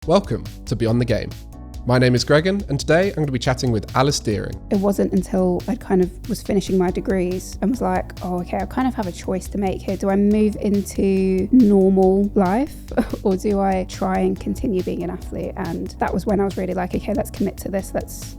Welcome to Beyond the Game. My name is Gregan, and today I'm going to be chatting with Alice Deering. It wasn't until I kind of was finishing my degrees and was like, oh, okay, I kind of have a choice to make here. Do I move into normal life or do I try and continue being an athlete? And that was when I was really like, okay, let's commit to this.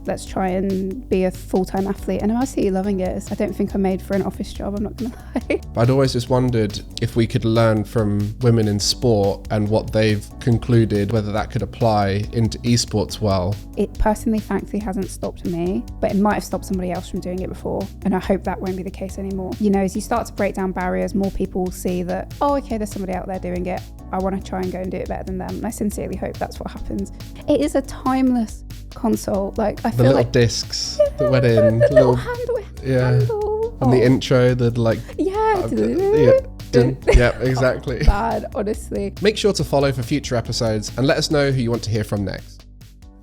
Let's try and be a full-time athlete. And I'm absolutely loving it. I don't think I'm made for an office job, I'm not going to lie. I'd always just wondered if we could learn from women in sport and what they've concluded, whether that could apply into esports well. It personally, thankfully, hasn't stopped me, but it might have stopped somebody else from doing it before. And I hope that won't be the case anymore. You know, as you start to break down barriers, more people will see that, oh, okay, there's somebody out there doing it. I want to try and go and do it better than them. And I sincerely hope that's what happens. It is a timeless console. Like, I feel little like discs that went in. The little handle. And the intro, the like... Yeah, exactly. Oh, bad, honestly. Make sure to follow for future episodes and let us know who you want to hear from next.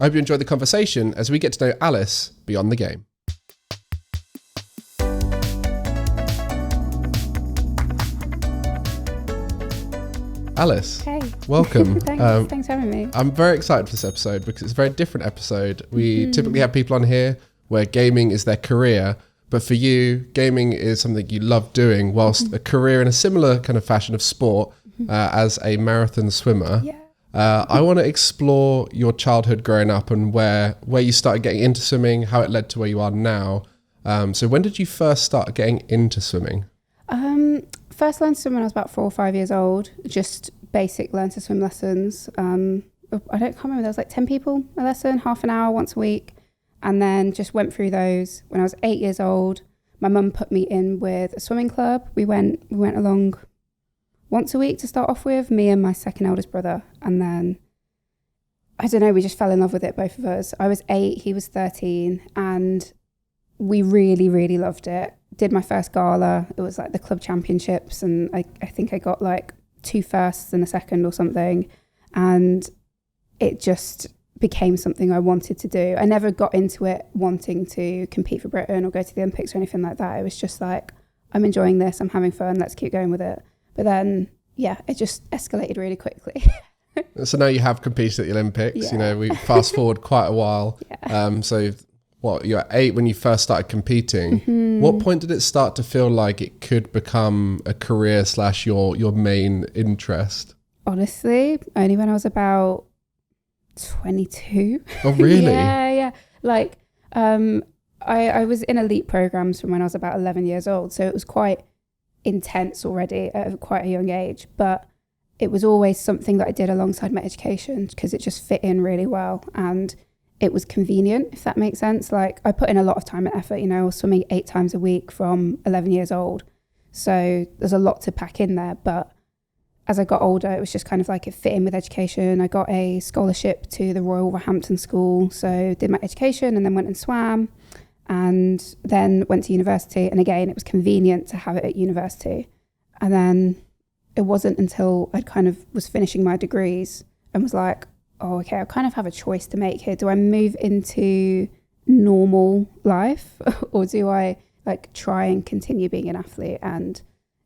I hope you enjoyed the conversation as we get to know Alice beyond the game. Alice, hey. Welcome. Thanks for having me. I'm very excited for this episode because it's a very different episode. We typically have people on here where gaming is their career, but for you, gaming is something you love doing, whilst a career in a similar kind of fashion of sport as a marathon swimmer. Yeah. I want to explore your childhood growing up and where you started getting into swimming, how it led to where you are now. So when did you first start getting into swimming? First learned to swim when I was about 4 or 5 years old, just basic learn to swim lessons. I can't remember, there was like 10 people a lesson, half an hour once a week. And then just went through those. When I was 8 years old, my mum put me in with a swimming club. We went along once a week to start off with, me and my second eldest brother. And then, I don't know, we just fell in love with it, both of us. I was 8, he was 13, and we really, really loved it. Did my first gala. It was like the club championships, and I think I got like 2 firsts and a second or something. And it just became something I wanted to do. I never got into it wanting to compete for Britain or go to the Olympics or anything like that. It was just like, I'm enjoying this, I'm having fun, let's keep going with it. But then, yeah, it just escalated really quickly. So now you have competed at the Olympics. Yeah. You know, we fast forward quite a while. Yeah. So you're 8 when you first started competing. Mm-hmm. What point did it start to feel like it could become a career / your main interest? Honestly, only when I was about 22. Oh, really? Yeah. Like, I was in elite programs from when I was about 11 years old. So it was quite intense already at quite a young age, but it was always something that I did alongside my education because it just fit in really well and it was convenient, if that makes sense. Like, I put in a lot of time and effort, you know. I was swimming 8 times a week from 11 years old, so there's a lot to pack in there. But as I got older, it was just kind of like it fit in with education. I got a scholarship to the Royal Wolverhampton School, so did my education and then went and swam. And then went to university, and again, it was convenient to have it at university. And then it wasn't until I kind of was finishing my degrees and was like, oh, okay, I kind of have a choice to make here. Do I move into normal life or do I like try and continue being an athlete? And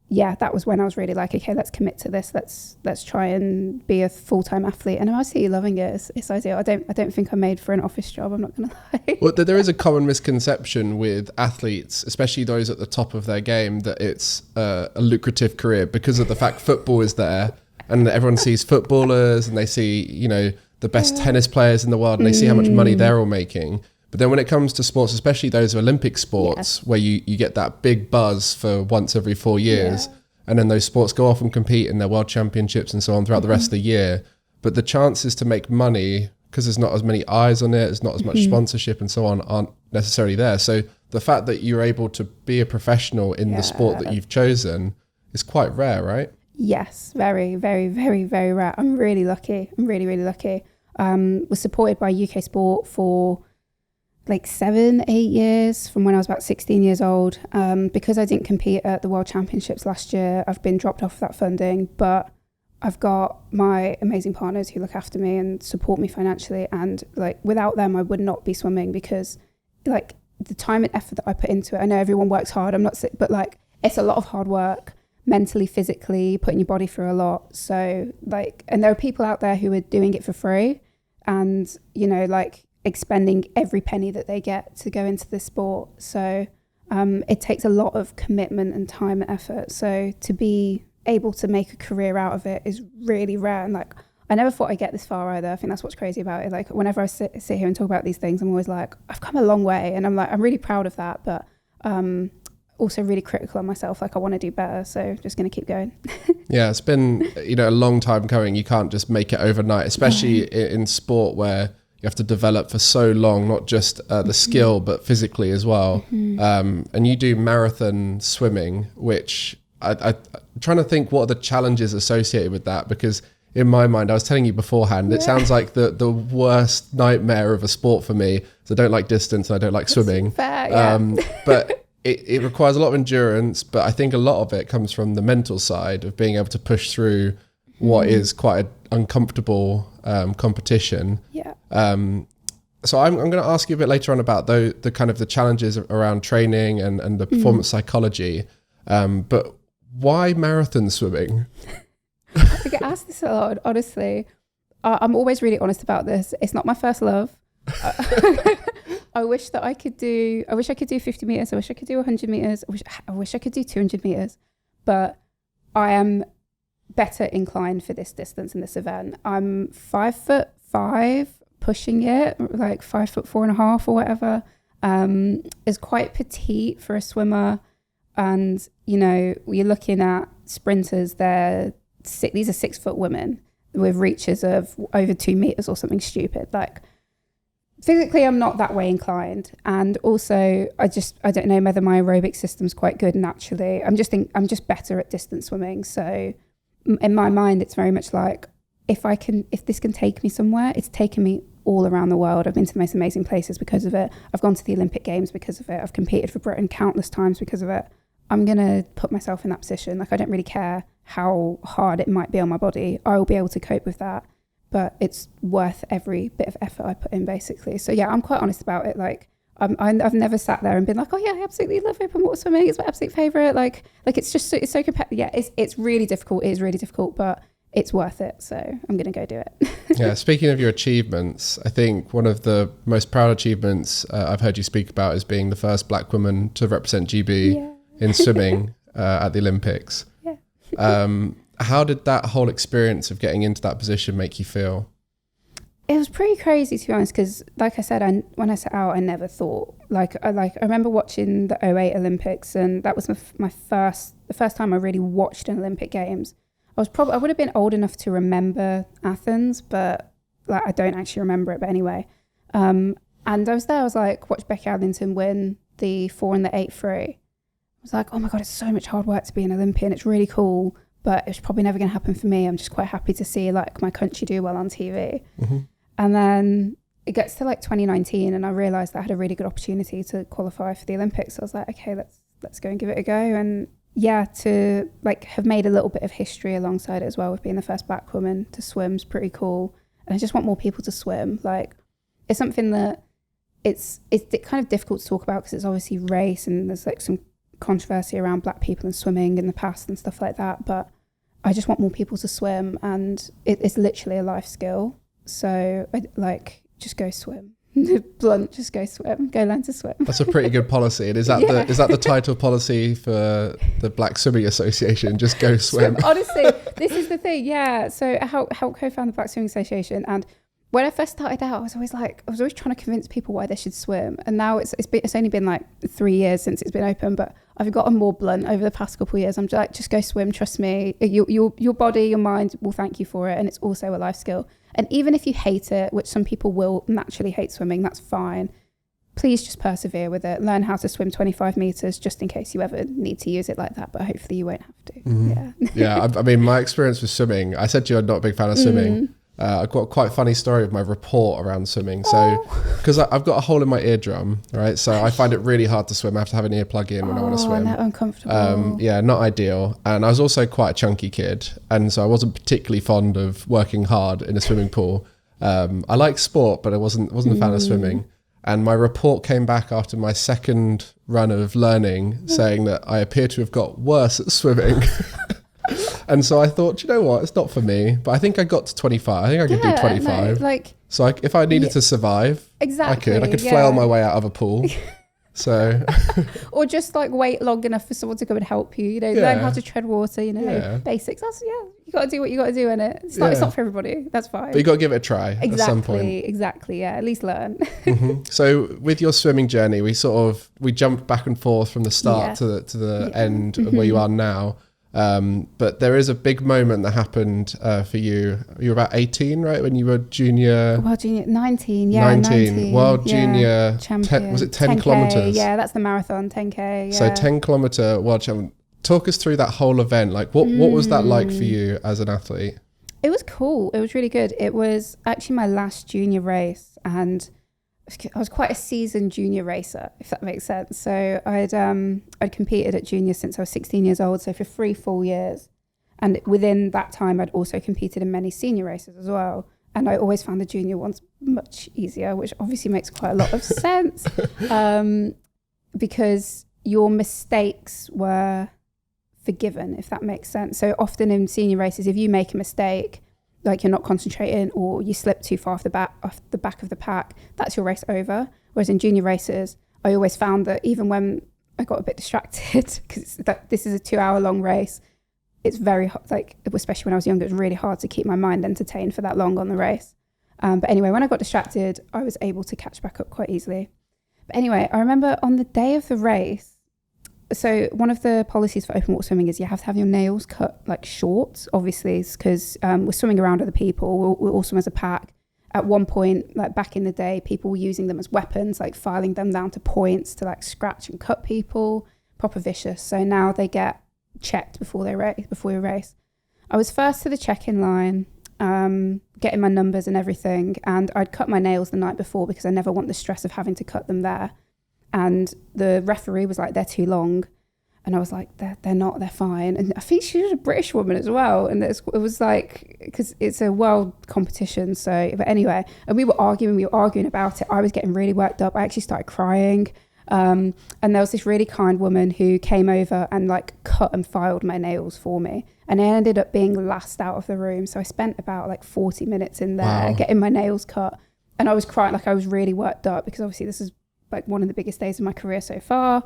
yeah, that was when I was really like, okay, let's commit to this. Let's try and be a full-time athlete. And I'm absolutely loving it. It's ideal. I don't think I'm made for an office job, I'm not going to lie. Well, there is a common misconception with athletes, especially those at the top of their game, that it's a lucrative career because of the fact football is there and everyone sees footballers and they see, you know, the best tennis players in the world and they see how much money they're all making. But then when it comes to sports, especially those Olympic sports, where you get that big buzz for once every 4 years, and then those sports go off and compete in their world championships and so on throughout the rest of the year. But the chances to make money, because there's not as many eyes on it, there's not as much sponsorship and so on, aren't necessarily there. So the fact that you're able to be a professional in the sport that you've chosen is quite rare, right? Yes, very, very, very, very rare. I'm really lucky. I'm really, really lucky. Was supported by UK Sport for like 7-8 years from when I was about 16 years old. Because I didn't compete at the World Championships last year, I've been dropped off that funding, but I've got my amazing partners who look after me and support me financially. And like without them, I would not be swimming because like the time and effort that I put into it, I know everyone works hard, I'm not sick, but like it's a lot of hard work. mentally, physically, putting your body through a lot. So like, and there are people out there who are doing it for free. and, you know, like expending every penny that they get to go into this sport. So it takes a lot of commitment and time and effort. So to be able to make a career out of it is really rare. And like, I never thought I'd get this far either. I think that's what's crazy about it. Like whenever I sit here and talk about these things, I'm always like, I've come a long way. And I'm like, I'm really proud of that. But also really critical of myself. Like I want to do better. So just going to keep going. Yeah, it's been, you know, a long time coming. You can't just make it overnight, especially in sport where you have to develop for so long, not just the skill, but physically as well. And you do marathon swimming, which I'm trying to think what are the challenges associated with that, because in my mind, I was telling you beforehand, it sounds like the worst nightmare of a sport for me. So I don't like distance and I don't like swimming. Fair, yeah. But it requires a lot of endurance, but I think a lot of it comes from the mental side of being able to push through what is quite an uncomfortable competition. Yeah. So I'm going to ask you a bit later on about the kind of the challenges around training and the performance psychology. But why marathon swimming? I get asked this a lot, honestly. I'm always really honest about this. It's not my first love. I wish I could do 50 meters. I wish I could do 100 meters. I wish I could do 200 meters, but I am better inclined for this distance in this event. I'm 5'5", pushing it, like 5'4.5" or whatever. Is quite petite for a swimmer. And, you know, you're looking at sprinters, these are 6 foot women with reaches of over 2 meters or something stupid. Like, physically, I'm not that way inclined. And also, I don't know whether my aerobic system's quite good naturally. I'm just better at distance swimming. So in my mind, it's very much like, if this can take me somewhere, it's taken me all around the world. I've been to the most amazing places because of it. I've gone to the Olympic Games because of it. I've competed for Britain countless times because of it. I'm going to put myself in that position. Like, I don't really care how hard it might be on my body. I will be able to cope with that. But it's worth every bit of effort I put in, basically. So yeah, I'm quite honest about it. Like, I've never sat there and been like, oh yeah, I absolutely love open water swimming. It's my absolute favorite. Like it's just, it's so competitive. Yeah, it's really difficult. It is really difficult, but it's worth it. So I'm going to go do it. Yeah. Speaking of your achievements, I think one of the most proud achievements I've heard you speak about is being the first Black woman to represent GB in swimming at the Olympics. Yeah. How did that whole experience of getting into that position make you feel? It was pretty crazy, to be honest, because like I said, when I set out, I never thought, I remember watching the 2008 Olympics, and that was the first time I really watched an Olympic Games. I would have been old enough to remember Athens, but like, I don't actually remember it, but anyway. And I was there, I was like, watch Becky Adlington win the 4 and the 8 free. I was like, oh my God, it's so much hard work to be an Olympian. It's really cool, but it's probably never going to happen for me. I'm just quite happy to see like my country do well on TV. Mm-hmm. And then it gets to like 2019 and I realised that I had a really good opportunity to qualify for the Olympics. So I was like, okay, let's go and give it a go. And yeah, to like have made a little bit of history alongside it as well with being the first Black woman to swim is pretty cool. And I just want more people to swim. Like, it's something that it's kind of difficult to talk about because it's obviously race and there's like some controversy around Black people and swimming in the past and stuff like that. But I just want more people to swim, and it's literally a life skill. So just go swim. Blunt, just go swim. Go learn to swim. That's a pretty good policy. And is that the title policy for the Black Swimming Association? Just go swim. Honestly, this is the thing. Yeah. So I helped co-found the Black Swimming Association, and when I first started out, I was always trying to convince people why they should swim. And now it's only been like 3 years since it's been open, but I've gotten more blunt over the past couple of years. I'm just like, just go swim. Trust me, your body, your mind will thank you for it. And it's also a life skill. And even if you hate it, which some people will naturally hate swimming, that's fine. Please just persevere with it. Learn how to swim 25 meters just in case you ever need to use it like that. But hopefully you won't have to. Mm-hmm. Yeah. Yeah. I mean, my experience with swimming, I said to you, I'm not a big fan of swimming. I've got a quite funny story with my report around swimming. So, because I've got a hole in my eardrum, right? So I find it really hard to swim. I have to have an earplug in when I want to swim. That uncomfortable. Yeah, not ideal. And I was also quite a chunky kid. And so I wasn't particularly fond of working hard in a swimming pool. I like sport, but I wasn't a fan of swimming. And my report came back after my second run of learning saying that I appear to have got worse at swimming. And so I thought, you know what, it's not for me. But I think I got to 25. I think I could do 25. So if I needed to survive, exactly, I could flail my way out of a pool. So, or just like wait long enough for someone to come and help you. You know, learn how to tread water. You know, basics. That's you got to do what you got to do in it. It's not for everybody. That's fine. But you got to give it a try at some point. Exactly. Yeah, at least learn. So with your swimming journey, we jumped back and forth from the start to the end of where you are now. But there is a big moment that happened for you. You were about 18, right? When you were junior. Well, junior 19. Yeah, 19. World junior champion. Was it 10 10K, kilometers? Yeah, that's the marathon. 10K. Yeah. So 10-kilometer world champion. Talk us through that whole event. Like, what was that like for you as an athlete? It was cool. It was really good. It was actually my last junior race, and I was quite a seasoned junior racer, if that makes sense. So I'd competed at junior since I was 16 years old, so for 3 full years. And within that time, I'd also competed in many senior races as well. And I always found the junior ones much easier, which obviously makes quite a lot of sense, because your mistakes were forgiven, if that makes sense. So often in senior races, if you make a mistake, like you're not concentrating or you slip too far off the back of the pack, that's your race over. Whereas in junior races, I always found that even when I got a bit distracted, because this is a 2-hour long race, it's very hard, like, especially when I was younger, it was really hard to keep my mind entertained for that long on the race. But anyway, when I got distracted, I was able to catch back up quite easily. But anyway, I remember on the day of the race, so one of the policies for open water swimming is you have to have your nails cut like short, obviously, because we're swimming around other people. We're all swim as a pack. At one point, like back in the day, people were using them as weapons, like filing them down to points to like scratch and cut people, proper vicious. So now they get checked before we race. I was first to the check-in line, getting my numbers and everything, and I'd cut my nails the night before because I never want the stress of having to cut them there. And the referee was like, they're too long. And I was like, they're not, they're fine. And I think she was a British woman as well. And it was like, because it's a world competition. So, but anyway, and we were arguing about it. I was getting really worked up. I actually started crying. And there was this really kind woman who came over and like cut and filed my nails for me. And I ended up being last out of the room. So I spent about like 40 minutes in there getting my nails cut. And I was crying, like I was really worked up because obviously this is like one of the biggest days of my career so far.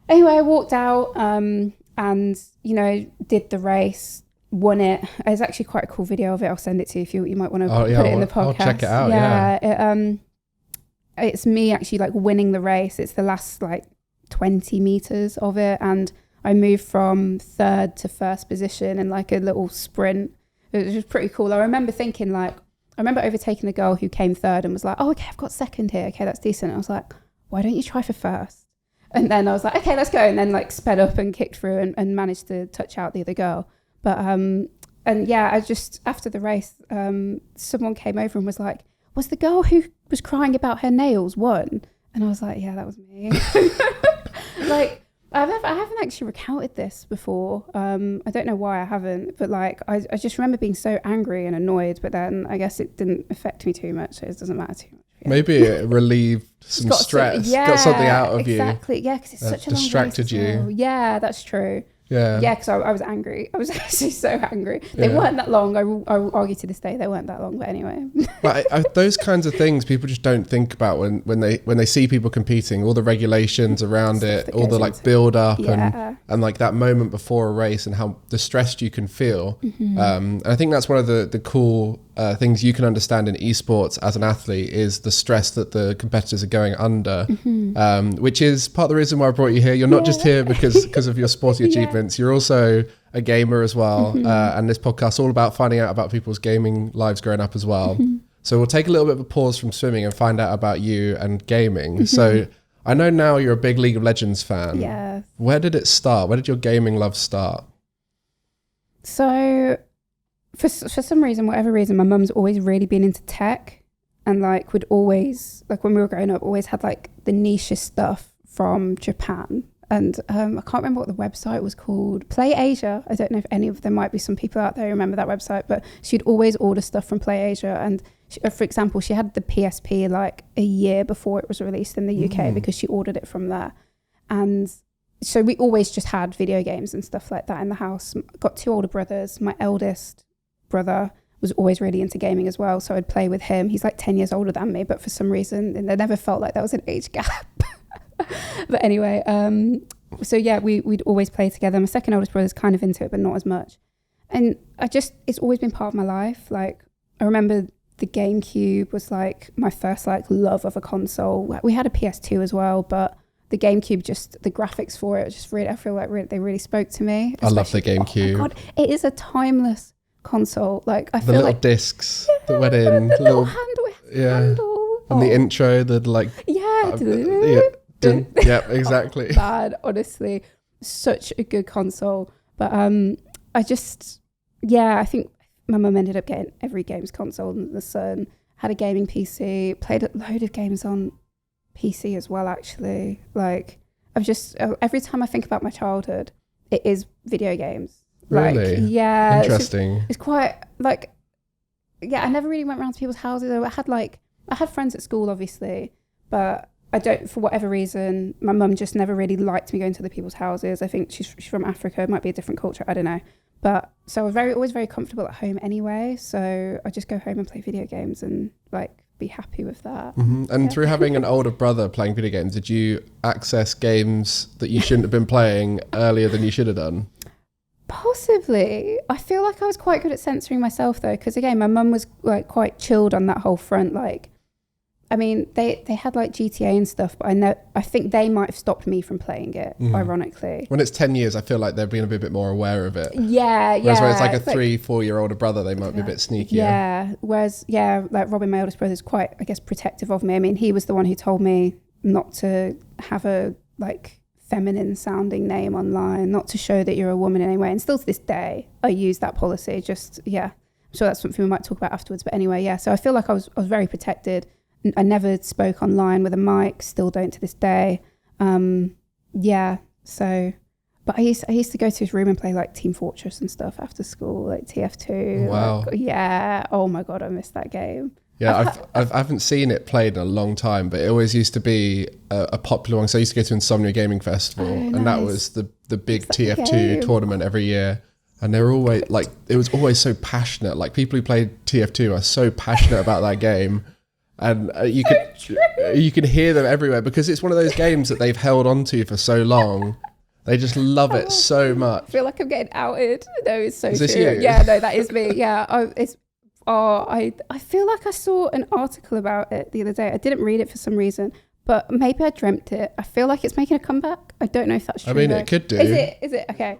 Anyway, I walked out and, you know, did the race, won it. It's actually quite a cool video of it. I'll send it to you if you might want to put it in the podcast. I'll check it out, It's me actually like winning the race. It's the last like 20 meters of it. And I moved from 3rd to 1st position in like a little sprint. It was just pretty cool. I remember thinking like, I remember overtaking a girl who came 3rd and was like, oh, okay, I've got 2nd here. Okay, that's decent. And I was like, why don't you try for 1st? And then I was like, okay, let's go. And then like sped up and kicked through and managed to touch out the other girl. But, and yeah, I just, after the race, someone came over and was like, was the girl who was crying about her nails won? And I was like, yeah, that was me. Like, I haven't actually recounted this before. I don't know why I haven't, but like I just remember being so angry and annoyed, but then I guess it didn't affect me too much, so it doesn't matter too much. Yeah. Maybe it relieved some stress, got something out of you. Exactly, yeah, because it's such a long distracted you. Yeah, that's true. Yeah, because I was angry. I was actually so angry. They weren't that long. I will argue to this day they weren't that long. But anyway, but those kinds of things people just don't think about when they see people competing. All the regulations around it, all the like build up and like that moment before a race and how distressed you can feel. And I think that's one of the cool things you can understand in esports as an athlete is the stress that the competitors are going under, which is part of the reason why I brought you here. You're not just here because of your sporting achievements. You're also a gamer as well. And this podcast is all about finding out about people's gaming lives growing up as well. So we'll take a little bit of a pause from swimming and find out about you and gaming. So I know now you're a big League of Legends fan. Yeah. Where did it start? Where did your gaming love start? So for some reason, whatever reason, my mum's always really been into tech and like would always, like when we were growing up, always had like the niche stuff from Japan. And I can't remember what the website was called. Play Asia. I don't know if any of there might be some people out there who remember that website, but she'd always order stuff from Play Asia. And for example, she had the PSP like a year before it was released in the UK because she ordered it from there. And so we always just had video games and stuff like that in the house. Got 2 older brothers. My eldest brother was always really into gaming as well. So I'd play with him. He's like 10 years older than me, but for some reason, and there never felt like there was an age gap. But anyway, so yeah, we'd always play together. My second oldest brother's kind of into it, but not as much. And it's always been part of my life. Like, I remember the GameCube was like my first like love of a console. We had a PS2 as well, but the GameCube, just the graphics for it, just really, I feel like they really spoke to me. I love the GameCube. Oh my God, it is a timeless console. Like, I the feel little like discs that went in, the little handle. And the intro, the like, yeah, exactly. Bad, honestly, such a good console. But I think my mum ended up getting every games console under the sun. Had a gaming PC, played a load of games on PC as well, actually. Like, every time I think about my childhood, it is video games. Really? Like, yeah. Interesting. It's quite like, yeah, I never really went around to people's houses. I had friends at school, obviously, but I don't, for whatever reason, my mum just never really liked me going to the people's houses. I think she's from Africa. It might be a different culture. I don't know. But so I was always very comfortable at home anyway. So I just go home and play video games and like be happy with that. Mm-hmm. And through having an older brother playing video games, did you access games that you shouldn't have been playing earlier than you should have done? Possibly. I feel like I was quite good at censoring myself though, because again, my mum was like quite chilled on that whole front. Like, I mean, they had like GTA and stuff, but I think they might have stopped me from playing it, ironically. When it's 10 years, I feel like they're being a bit more aware of it. Yeah. Whereas when it's like a 3-4 year older brother, they might be a bit sneakier. Yeah. Whereas, yeah, like Robin, my oldest brother, is quite, I guess, protective of me. I mean, he was the one who told me not to have a like feminine sounding name online, not to show that you're a woman in any way. And still to this day, I use that policy. Just, yeah. I'm sure that's something we might talk about afterwards. But anyway, yeah. So I feel like I was very protected. I never spoke online with a mic, still don't to this day. Yeah, so, but I used to go to his room and play like Team Fortress and stuff after school, like TF2. Wow. Like, yeah. Oh my God, I missed that game. Yeah, I haven't seen it played in a long time, but it always used to be a popular one. So I used to go to Insomnia Gaming Festival, and that was the big TF2 tournament every year. And they were always like, it was always so passionate. Like, people who played TF2 are so passionate about that game. And you can hear them everywhere because it's one of those games that they've held on to for so long. They just love it so much. I feel like I'm getting outed. No, it's so true. Is this you? Yeah, no, that is me. Yeah, I feel like I saw an article about it the other day. I didn't read it for some reason, but maybe I dreamt it. I feel like it's making a comeback. I don't know if that's true. I mean, though. It could do. Is it? Okay.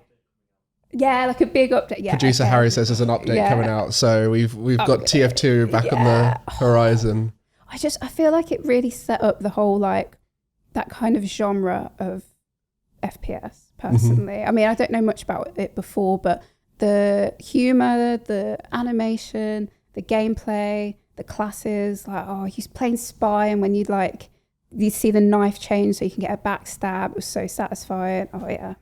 Yeah, like a big update. Yeah. Producer Harry says there's an update coming out, so we've got TF2 back on the horizon. I feel like it really set up the whole like that kind of genre of FPS personally. Mm-hmm. I mean, I don't know much about it before, but the humor, the animation, the gameplay, the classes, like, he's playing spy, and when you see the knife change so you can get a backstab, it was so satisfying. Oh yeah.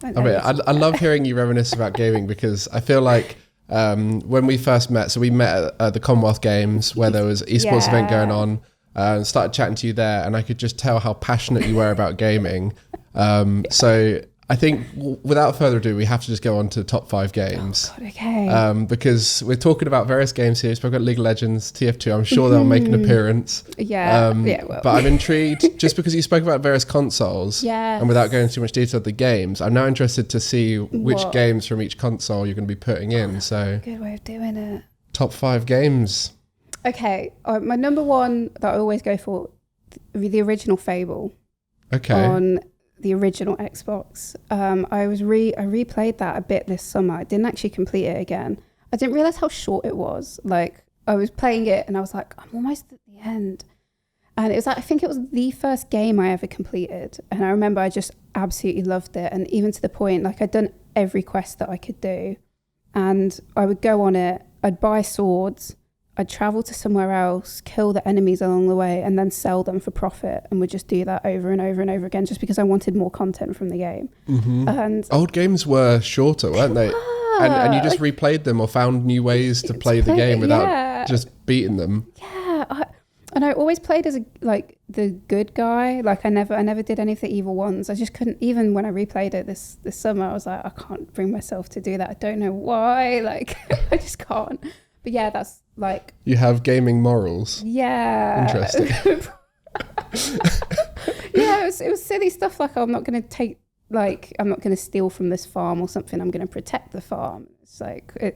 I love hearing you reminisce about gaming because I feel like when we first met, so we met at the Commonwealth Games where there was an esports event going on, and started chatting to you there, and I could just tell how passionate you were about gaming. So I think without further ado, we have to just go on to top 5 games. Oh God, okay. Because we're talking about various games here. We spoke about League of Legends, TF2. I'm sure they'll make an appearance. Yeah. But I'm intrigued, just because you spoke about various consoles, and without going into too much detail of the games, I'm now interested to see which games from each console you're going to be putting in. So good way of doing it. Top 5 games. Okay. My number one that I always go for, the original Fable. Okay. On the original Xbox. I replayed that a bit this summer. I didn't actually complete it again. I didn't realize how short it was. Like, I was playing it and I was like, I'm almost at the end. And it was like, I think it was the first game I ever completed. And I remember I just absolutely loved it. And even to the point, like, I'd done every quest that I could do. And I would go on it, I'd buy swords, I'd travel to somewhere else, kill the enemies along the way, and then sell them for profit, and would just do that over and over and over again, just because I wanted more content from the game. Mm-hmm. And old games were shorter, weren't they? And you just replayed them or found new ways to play the game without just beating them. Yeah, and I always played as the good guy. Like, I never did any of the evil ones. I just couldn't. Even when I replayed it this summer, I was like, I can't bring myself to do that. I don't know why. Like, I just can't. But yeah, that's like... You have gaming morals. Yeah. Interesting. Yeah, it was silly stuff like, oh, I'm not going to steal from this farm or something. I'm going to protect the farm. It's like,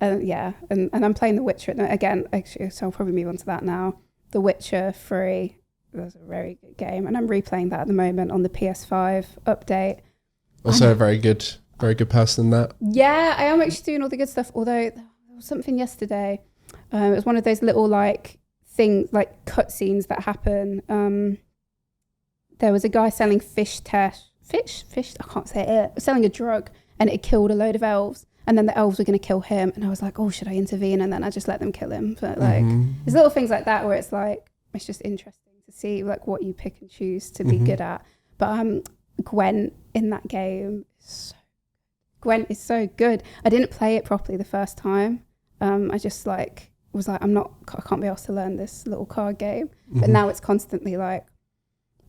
yeah. And I'm playing The Witcher again, actually, so I'll probably move on to that now. The Witcher 3 was a very good game. And I'm replaying that at the moment on the PS5 update. Also a very good person in that. Yeah, I am actually doing all the good stuff. Although there was something yesterday. It was one of those little like things, like cutscenes that happen. There was a guy selling fish. I can't say it. Selling a drug, and it killed a load of elves. And then the elves were going to kill him, and I was like, "Oh, should I intervene?" And then I just let them kill him. But like, there's little things like that where it's like, it's just interesting to see like what you pick and choose to be good at. But Gwen in that game, Gwen is so good. I didn't play it properly the first time. I just like was like, I can't be asked to learn this little card game. But now it's constantly like,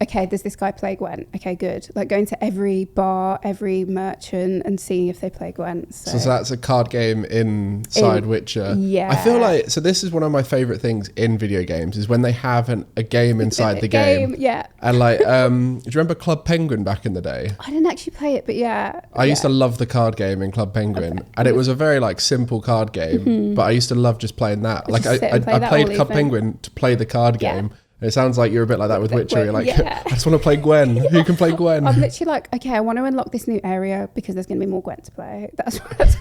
okay, does this guy play Gwen? Okay, good. Like going to every bar, every merchant and seeing if they play Gwen. So that's a card game inside Witcher. Yeah. I feel like, so this is one of my favorite things in video games is when they have a game inside the game. Yeah. And like, do you remember Club Penguin back in the day? I didn't actually play it, but yeah. I used to love the card game in Club Penguin. Okay. And it was a very like simple card game, but I used to love just playing that. Like I played Club Penguin to play the card game. It sounds like you're a bit like that with Witcher. You're like, I just want to play Gwen. Who can play Gwen? I'm literally like, okay, I want to unlock this new area because there's going to be more Gwen to play. That's what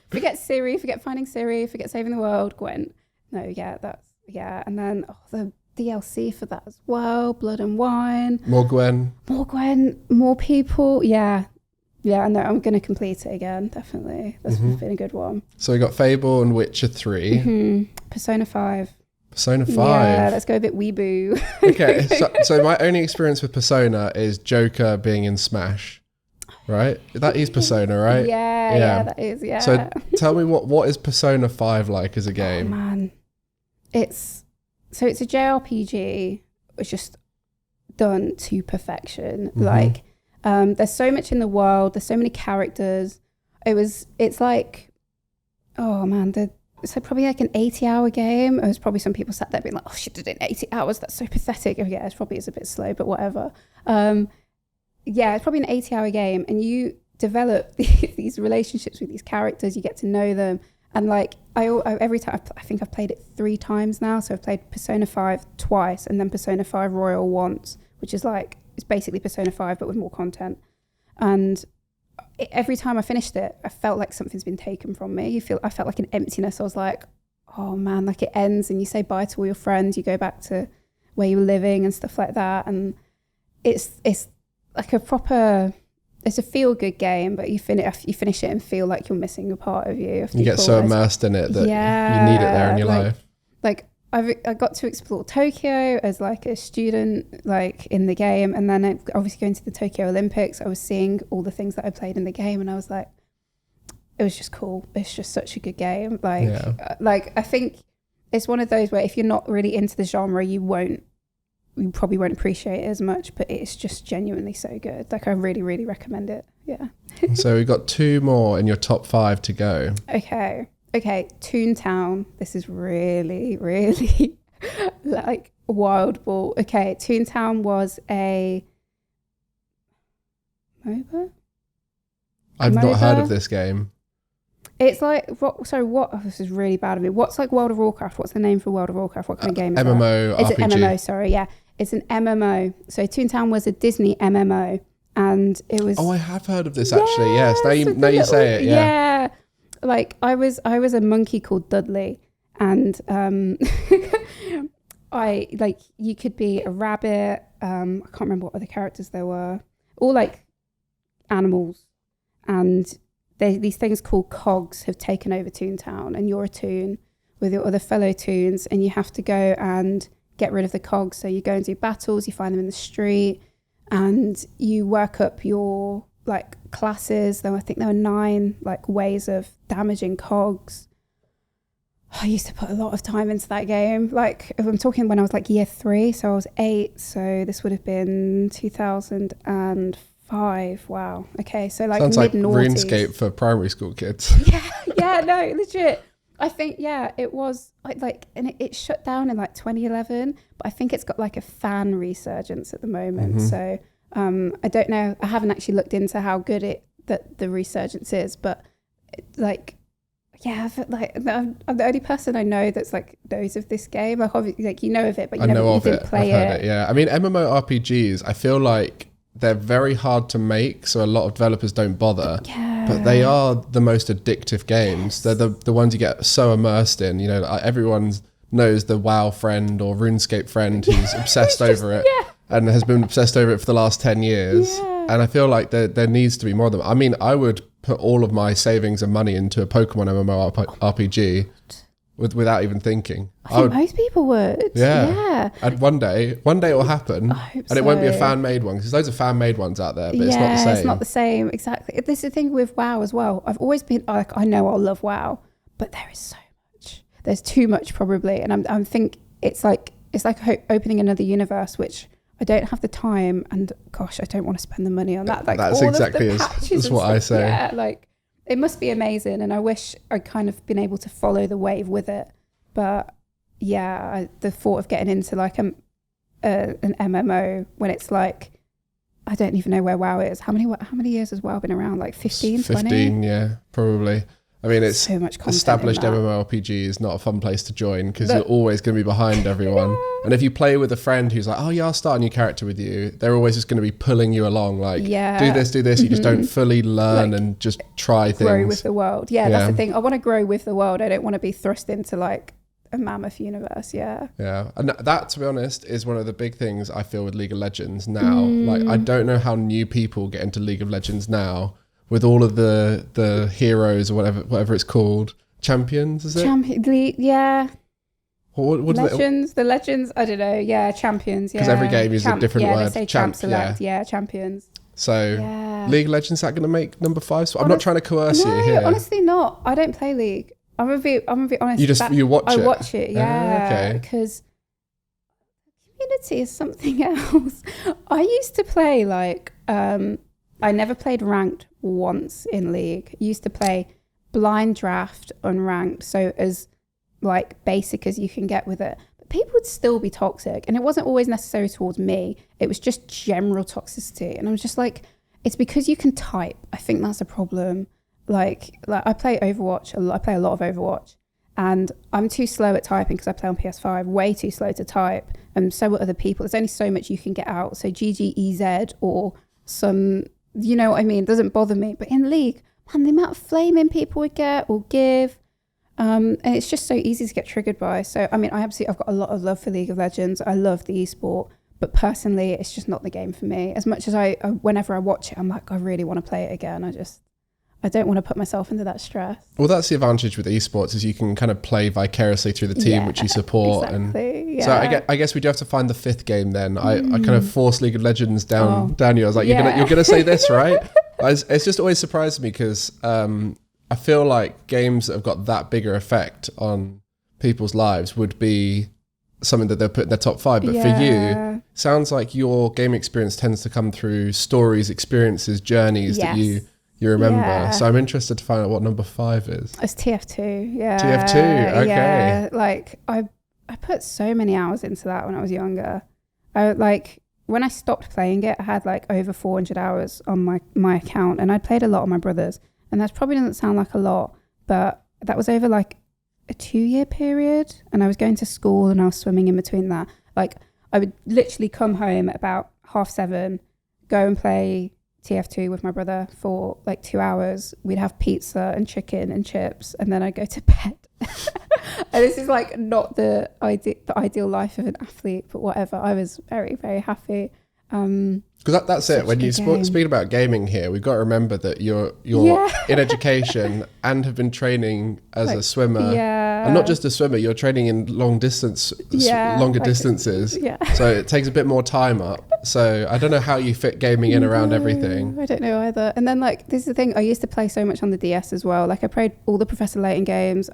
forget Siri, forget finding Siri, forget saving the world, Gwen. No, yeah. And then the DLC for that as well, Blood and Wine. More Gwen, more people. Yeah, no, I'm going to complete it again, definitely. That's been a good one. So we got Fable and Witcher 3. Persona 5. Persona 5. Yeah, let's go a bit weeboo. Okay, so my only experience with Persona is Joker being in Smash, right? That is Persona, right? Yeah, that is, yeah. So tell me what is Persona 5 like as a game? Oh, man. It's a JRPG. It's just done to perfection. Like, there's so much in the world. There's so many characters. It's like, oh man, it's like probably like an 80-hour game. There's probably some people sat there being like, oh, she did it in 80 hours. That's so pathetic. Oh, yeah, it's probably a bit slow, but whatever. Yeah, it's probably an 80-hour game. And you develop these relationships with these characters. You get to know them. And like, every time, I think I've played it 3 times now. So I've played Persona 5 twice and then Persona 5 Royal once, which is like, it's basically Persona 5, but with more content. And every time I finished it, I felt like something's been taken from me. I felt like an emptiness. I was like, oh man, like it ends and you say bye to all your friends. You go back to where you were living and stuff like that. And it's like it's a feel good game, but you finish it and feel like you're missing a part of you. You get so immersed in it that you need it there in your life. Like I got to explore Tokyo as like a student, like in the game, and then obviously going to the Tokyo Olympics, I was seeing all the things that I played in the game, and I was like, it was just cool. It's just such a good game. Like I think it's one of those where if you're not really into the genre, you probably won't appreciate it as much, but it's just genuinely so good. Like I really, really recommend it. Yeah. So we've got 2 more in your top 5 to go. Okay, Toontown. This is really, really like wild ball. Okay, Toontown was a MOBA? I've not heard of this game. It's like, what? Oh, this is really bad of me. What's like World of Warcraft? What's the name for World of Warcraft? What kind of game is MMO that? RPG. It's an MMO, sorry, yeah. It's an MMO. So Toontown was a Disney MMO. And it was... Oh, I have heard of this actually, yes. Now you say it, yeah. Like I was a monkey called Dudley, and you could be a rabbit. I can't remember what other characters there were. All like animals, and these things called cogs have taken over Toontown, and you're a toon with your other fellow toons, and you have to go and get rid of the cogs. So you go and do battles. You find them in the street, and you work up your like classes. I think there were 9 like ways of damaging cogs. I used to put a lot of time into that game. Like I'm talking when I was like year 3, so I was 8, so this would have been 2005. Wow. Okay, so like sounds mid-noughties. like RuneScape for primary school kids. yeah, no, legit. I think, yeah, it was like, and it shut down in like 2011, but I think it's got like a fan resurgence at the moment. So I don't know. I haven't actually looked into how good that the resurgence is, but like, yeah, like I'm the only person I know that's like knows of this game. Like, obviously, like, you know of it, but you didn't play it. Yeah, I mean, MMORPGs, I feel like they're very hard to make, so a lot of developers don't bother. Yeah. But they are the most addictive games. They're the ones you get so immersed in. You know, everyone knows the WoW friend or RuneScape friend who's obsessed over it and has been obsessed over it for the last 10 years. Yeah. And I feel like there needs to be more of them. I mean, I would put all of my savings and money into a Pokemon MMORPG without even thinking. I think most people would. Yeah. And one day it will happen. I hope and it won't be a fan-made one, because there's loads of fan-made ones out there, but it's not the same. It's not the same, exactly. This is the thing with WoW as well. I've always been like, I know I'll love WoW, but there is so much. There's too much probably, and I think it's like opening another universe, which I don't have the time, and gosh, I don't want to spend the money on that. Like, that's all exactly of the patches what I say. Yeah, like it must be amazing, and I wish I'd kind of been able to follow the wave with it. But yeah, the thought of getting into like an MMO when it's like, I don't even know where WoW is. How many years has WoW been around? Like 15, 20? 15, yeah, probably. I mean, it's so much content. Established MMORPG is not a fun place to join, because you're always going to be behind everyone. And if you play with a friend who's like, oh yeah, I'll start a new character with you, they're always just going to be pulling you along, like, do this. You just don't fully learn, like, and just try things. Grow with the world. Yeah, that's the thing. I want to grow with the world. I don't want to be thrust into like a mammoth universe. Yeah, and that, to be honest, is one of the big things I feel with League of Legends now. Like, I don't know how new people get into League of Legends now, with all of the heroes or whatever it's called. Champions, is it? Yeah. What Legends, the Legends, I don't know. Yeah, champions. Yeah, because every game uses a different word. They say champ select. Yeah, champions. So League of Legends, is that going to make number 5? So I'm not trying to coerce you here. Honestly not. I don't play League. I'm gonna be honest. You watch it? I watch it, yeah. Because community is something else. I used to play like, I never played ranked once in League. I used to play blind draft unranked, so as like basic as you can get with it. But people would still be toxic, and it wasn't always necessary towards me. It was just general toxicity, and I was just like, it's because you can type. I think that's a problem. Like I play Overwatch. I play a lot of Overwatch, and I'm too slow at typing because I play on PS5. Way too slow to type, and so are other people. There's only so much you can get out. So GGEZ or some, you know what I mean, doesn't bother me. But in League, man, the amount of flaming people would get or give, and it's just so easy to get triggered by. So I mean, I've got a lot of love for League of Legends. I love the esport, but personally, it's just not the game for me. As much as I whenever I watch it, I'm like, I really want to play it again. I don't want to put myself into that stress. Well, that's the advantage with esports, is you can kind of play vicariously through the team which you support. Exactly, and so I guess we do have to find the 5th game then. I kind of forced League of Legends down you. I was like, you're gonna say this, right? It's just always surprised me, because I feel like games that have got that bigger effect on people's lives would be something that they'll put in their top 5. But for you, sounds like your game experience tends to come through stories, experiences, journeys that you remember. So I'm interested to find out what number 5 is. It's TF2. TF2, okay. Yeah, like I put so many hours into that when I was younger. When I stopped playing it, I had like over 400 hours on my account, and I played a lot on my brother's. And that probably doesn't sound like a lot, but that was over like a 2-year period, and I was going to school and I was swimming in between that. Like, I would literally come home at about 7:30, go and play TF2 with my brother for like 2 hours. We'd have pizza and chicken and chips, and then I'd go to bed. And this is like not the ideal life of an athlete, but whatever. I was very, very happy. Because that's it. When you speak about gaming here, we've got to remember that you're in education and have been training as a swimmer. And not just a swimmer, you're training in longer distances. So it takes a bit more time up. So I don't know how you fit gaming in around everything. I don't know either. And then this is the thing, I used to play so much on the DS as well. Like, I played all the Professor Layton games.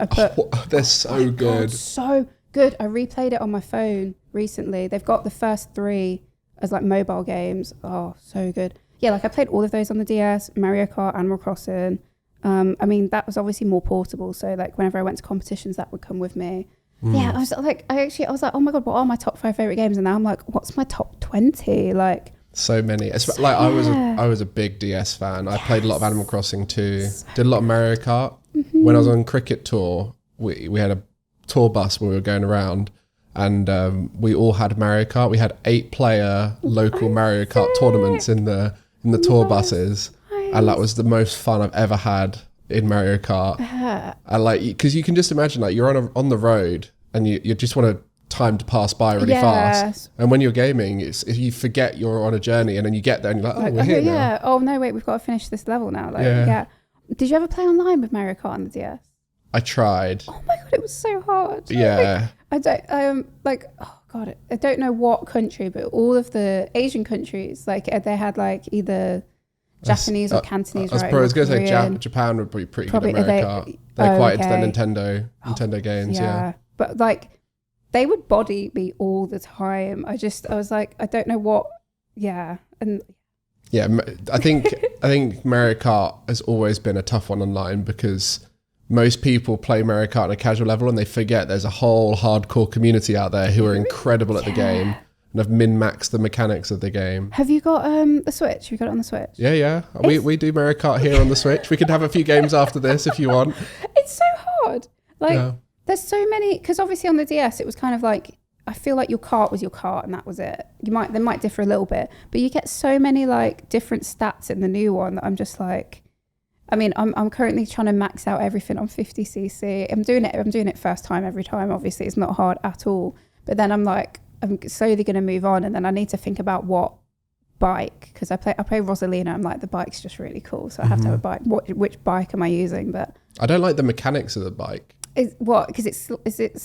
They're so good. God, so good. I replayed it on my phone recently. They've got the first 3 as like mobile games. Oh, so good. Yeah, like I played all of those on the DS, Mario Kart, Animal Crossing, I mean, that was obviously more portable. So like whenever I went to competitions, that would come with me. Yeah, I was like, oh my God, what are my top 5 favorite games? And now I'm like, what's my top 20? Like, so many. Like I was a big DS fan. I played a lot of Animal Crossing too. Did a lot of Mario Kart. When I was on cricket tour, we had a tour bus where we were going around, and we all had Mario Kart. We had 8-player local Mario Kart tournaments in the tour buses, and that was the most fun I've ever had in Mario Kart. And like, because you can just imagine, like, you're on the road and you just want time to pass by really fast, and when you're gaming, you forget you're on a journey, and then you get there and you're like, we're here now. Oh no, wait, we've got to finish this level now. Like, did you ever play online with Mario Kart on the DS? I tried. Oh my God, it was so hard. Yeah. Like, I don't know what country, but all of the Asian countries, like they had like either Japanese or Cantonese. I was going to say Japan would be pretty good at Mario Kart. They're quite into their Nintendo games. Yeah. But like, they would body me all the time. I was like, I don't know what. Yeah. And yeah, I think Mario Kart has always been a tough one online, because most people play Mario Kart on a casual level and they forget there's a whole hardcore community out there who are incredible at the game and have min-maxed the mechanics of the game. Have you got the Switch? Have you got it on the Switch? Yeah. We do Mario Kart here on the Switch. We could have a few games after this if you want. It's so hard. Like, there's so many, because obviously on the DS it was kind of like, I feel like your kart was your kart and that was it. They might differ a little bit, but you get so many like different stats in the new one that I'm just like, I mean, I'm currently trying to max out everything on 50cc. I'm doing it first time every time. Obviously, it's not hard at all. But then I'm like, I'm slowly going to move on, and then I need to think about what bike, because I play Rosalina. I'm like, the bike's just really cool, so I have to have a bike. Which bike am I using? But I don't like the mechanics of the bike. Because it's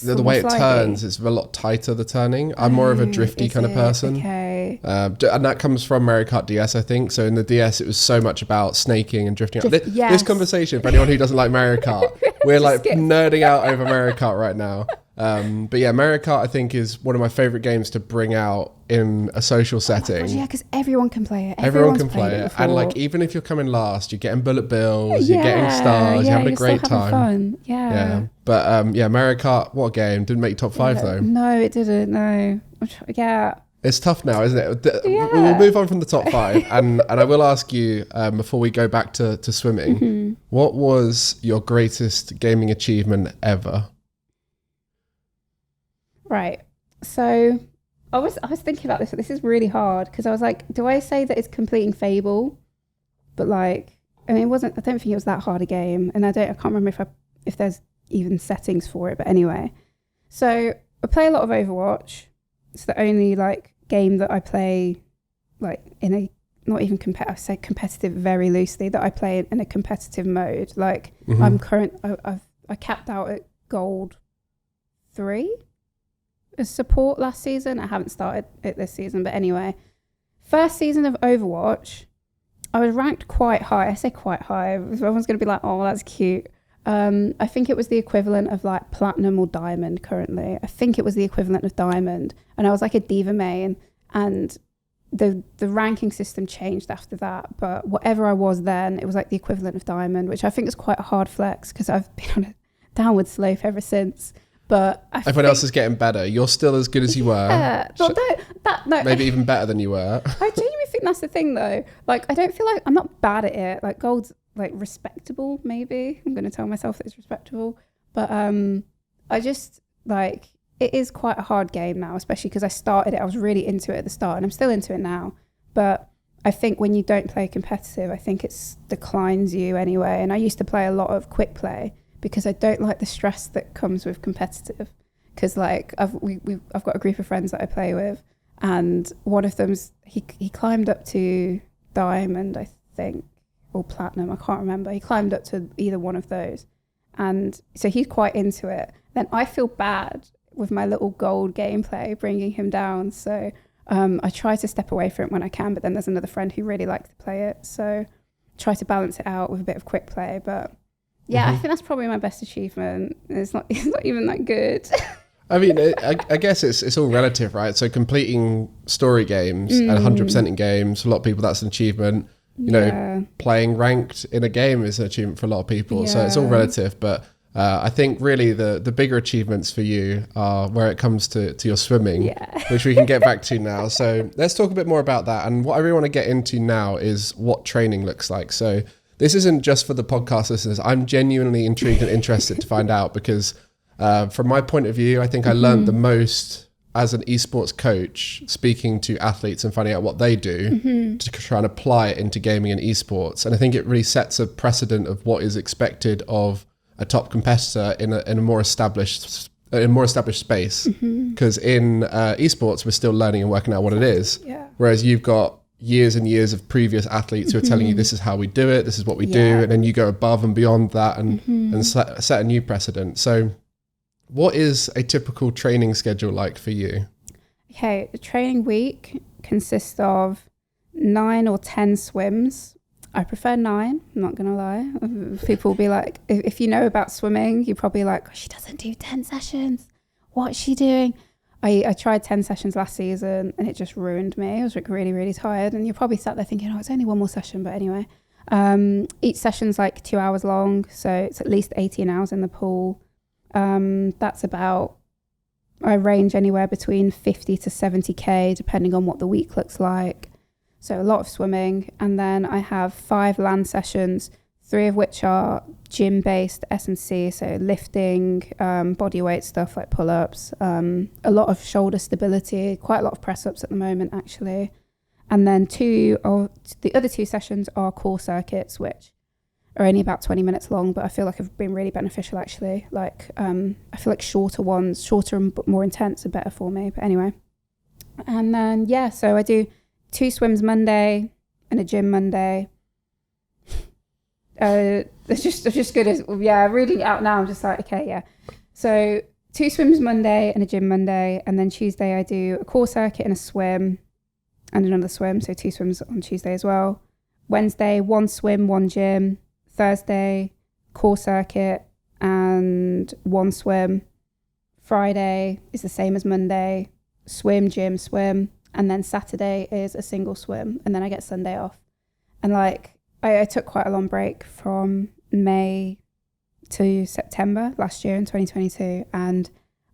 the way it turns, it's a lot tighter, the turning. I'm more of a drifty kind of person. Okay. And that comes from Mario Kart DS, I think. So in the DS, it was so much about snaking and drifting. This conversation, for anyone who doesn't like Mario Kart, we're like nerding out over Mario Kart right now. But yeah, Mario Kart, I think, is one of my favorite games to bring out in a social setting. Yeah, because everyone can play it. Everyone can play it. And like, even if you're coming last, you're getting bullet bills, you're getting stars, you're having a great time. Fun. Yeah. But Mario Kart, what a game. Didn't make top 5 though. No, it didn't. No. Yeah. It's tough now, isn't it? We'll move on from the top 5. and I will ask you, before we go back to swimming, what was your greatest gaming achievement ever? Right. So I was thinking about this, but this is really hard, because I was like, do I say that it's completing Fable? But like, I mean, I don't think it was that hard a game, and I can't remember if there's even settings for it, but anyway. So I play a lot of Overwatch. It's the only like game that I play like in a, not even I say competitive very loosely, that I play in a competitive mode. Like I capped out at gold 3 as support last season. I haven't started it this season, but anyway, first season of Overwatch, I was ranked quite high. I say quite high. Everyone's going to be like, oh, that's cute. I think it was the equivalent of like platinum or diamond currently. I think it was the equivalent of diamond. And I was like a diva main, and the ranking system changed after that. But whatever I was then, it was like the equivalent of diamond, which I think is quite a hard flex, because I've been on a downward slope ever since. But everyone else is getting better. You're still as good as you were. Yeah, no, maybe even better than you were. I genuinely think that's the thing, though. Like, I don't feel like I'm not bad at it. Like, gold's like respectable. Maybe I'm going to tell myself that it's respectable. But I just like, it is quite a hard game now, especially because I started it. I was really into it at the start, and I'm still into it now. But I think when you don't play competitive, I think it declines you anyway. And I used to play a lot of quick play, because I don't like the stress that comes with competitive. Because like I've got a group of friends that I play with, and one of them's he climbed up to diamond, I think, or platinum, I can't remember. He climbed up to either one of those, and so he's quite into it. Then I feel bad with my little gold gameplay bringing him down, so I try to step away from it when I can. But then there's another friend who really likes to play it, so try to balance it out with a bit of quick play. But yeah, I think that's probably my best achievement. It's not even that good. I mean, I guess it's all relative, right? So completing story games and 100% in games, a lot of people, that's an achievement. playing ranked in a game is an achievement for a lot of people. So it's all relative. But I think really the bigger achievements for you are where it comes to your swimming, which we can get back to now. So let's talk a bit more about that. And what I really want to get into now is what training looks like. So this isn't just for the podcast listeners. I'm genuinely intrigued and interested to find out because from my point of view, I think I learned the most as an esports coach, speaking to athletes and finding out what they do to try and apply it into gaming and esports. And I think it really sets a precedent of what is expected of a top competitor in a more established space. Because in esports, we're still learning and working out what it is. Whereas you've got years and years of previous athletes who are telling you this is how we do it, this is what we do, and then you go above and beyond that and set a new precedent. So what is a typical training schedule like for you? Okay, the training week consists of 9 or 10 swims. I prefer 9, I'm not going to lie. People will be like, if you know about swimming, you're probably like, oh, she doesn't do 10 sessions. What's she doing? I tried 10 sessions last season and it just ruined me. I was like really, really tired. And you're probably sat there thinking, oh, it's only one more session. But anyway, each session's like 2 hours long. So it's at least 18 hours in the pool. That's about, I range anywhere between 50 to 70k, depending on what the week looks like. So a lot of swimming. And then I have 5 land sessions, 3 of which are gym-based S&C, so lifting, body weight stuff like pull-ups, a lot of shoulder stability, quite a lot of press-ups at the moment, actually. And then the other 2 sessions are core circuits, which are only about 20 minutes long, but I feel like have been really beneficial, actually. Like, I feel like shorter and more intense are better for me. But anyway. And then, so I do 2 swims Monday and a gym Monday. It's just good as reading it out now. I'm just like, okay, yeah. So 2 swims Monday and a gym Monday, and then Tuesday I do a core circuit and a swim and another swim. So 2 swims on Tuesday as well. Wednesday, 1 swim, 1 gym. Thursday, core circuit and 1 swim. Friday is the same as Monday, swim, gym, swim. And then Saturday is a single swim, and then I get Sunday off. And like, I took quite a long break from May to September last year in 2022. And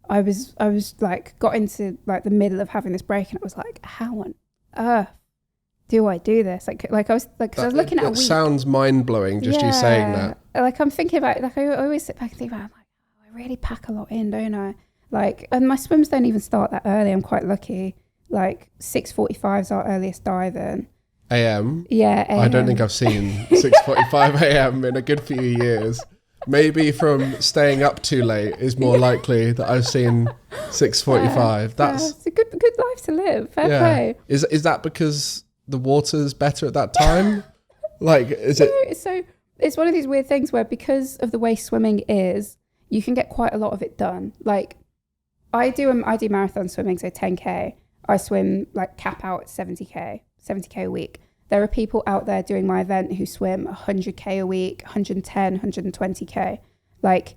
I was like, got into like the middle of having this break, and I was like, how on earth do I do this? Like I was like, because I was looking at a week. It sounds mind blowing just you saying that. Like I'm thinking about, like I always sit back and think about, I'm like, oh, I really pack a lot in, don't I? Like, and my swims don't even start that early. I'm quite lucky. Like 6:45 is our earliest dive in. AM? Yeah, AM. I don't think I've seen 6:45 AM in a good few years. Maybe from staying up too late is more likely that I've seen 6:45. That's it's a good life to live. Fair play. Is that because the water's better at that time? Like, is it? So it's one of these weird things where because of the way swimming is, you can get quite a lot of it done. Like, I do marathon swimming, so 10k. I swim like cap out at 70k a week. There are people out there doing my event who swim 100k a week, 110, 120k. Like,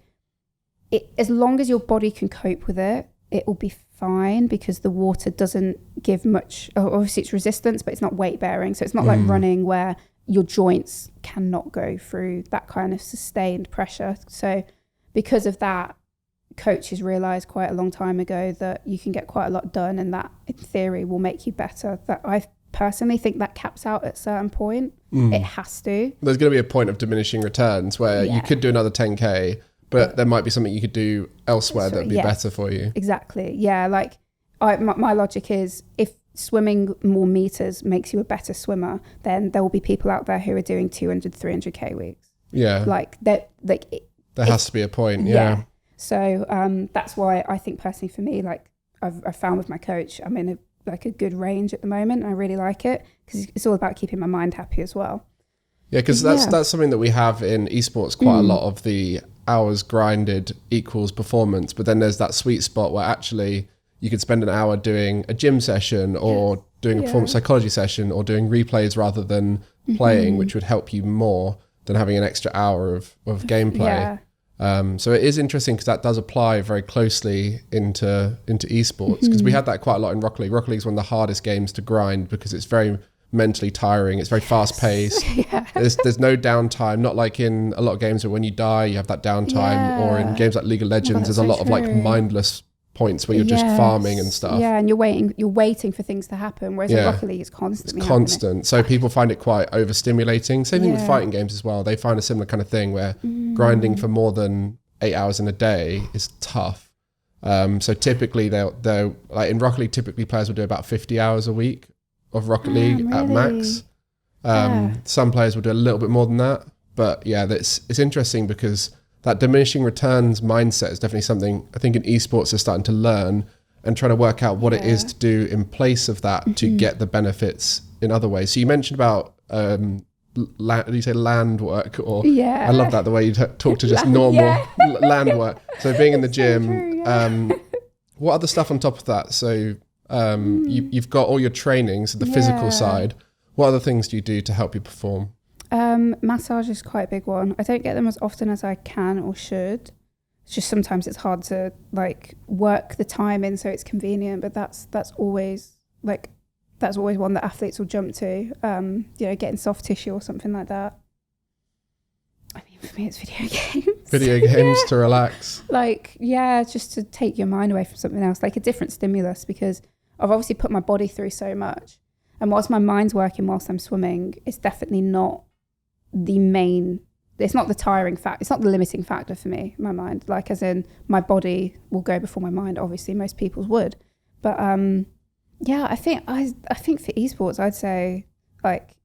as long as your body can cope with it, it will be fine, because the water doesn't give much. Obviously, it's resistance, but it's not weight bearing. So it's not like running where your joints cannot go through that kind of sustained pressure. So because of that, coaches realized quite a long time ago that you can get quite a lot done, and that in theory will make you better. That I personally think that caps out at a certain point. It has to. There's going to be a point of diminishing returns where you could do another 10k, but there might be something you could do elsewhere that would be better for you. Exactly. Yeah. Like my logic is, if swimming more meters makes you a better swimmer, then there will be people out there who are doing 200, 300k weeks. Yeah. Like that. Like there has to be a point. Yeah. So that's why I think personally for me, like I've found with my coach, I'm in a good range at the moment. I really like it, because it's all about keeping my mind happy as well. Yeah, because that's something that we have in esports quite a lot of. The hours grinded equals performance, but then there's that sweet spot where actually you could spend an hour doing a gym session or doing a performance psychology session or doing replays rather than playing, which would help you more than having an extra hour of gameplay. So it is interesting, because that does apply very closely into esports, because we had that quite a lot in Rocket League. Rocket League is one of the hardest games to grind, because it's very mentally tiring. It's very fast paced. Yeah. There's no downtime, not like in a lot of games where when you die you have that downtime, or in games like League of Legends there's a lot of like mindless points where you're just farming and stuff. Yeah, and you're waiting for things to happen, whereas in Rocket League it's constantly constant. So people find it quite overstimulating. Same thing with fighting games as well. They find a similar kind of thing where grinding for more than 8 hours in a day is tough. So typically they'll like in Rocket League, typically players will do about 50 hours a week of Rocket League at max. Some players will do a little bit more than that, but it's interesting because that diminishing returns mindset is definitely something I think in esports are starting to learn and trying to work out what it is to do in place of that to get the benefits in other ways. So you mentioned about did you say land work? Or I love that, the way you talk to just normal land work. So being in the gym, true, what other stuff on top of that? So you've got all your trainings, the physical side. What other things do you do to help you perform? Massage is quite a big one. I don't get them as often as I can or should. It's just sometimes it's hard to like work the time in so it's convenient, but that's always one that athletes will jump to. Getting soft tissue or something like that. I mean, for me it's video games. Video games to relax. Just to take your mind away from something else, like a different stimulus, because I've obviously put my body through so much. And whilst my mind's working whilst I'm swimming, it's definitely not it's not the tiring factor. It's not the limiting factor for me, my mind. Like as in my body will go before my mind, obviously most people's would. But I think for esports, I'd say like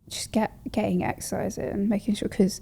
just getting exercise in, making sure, because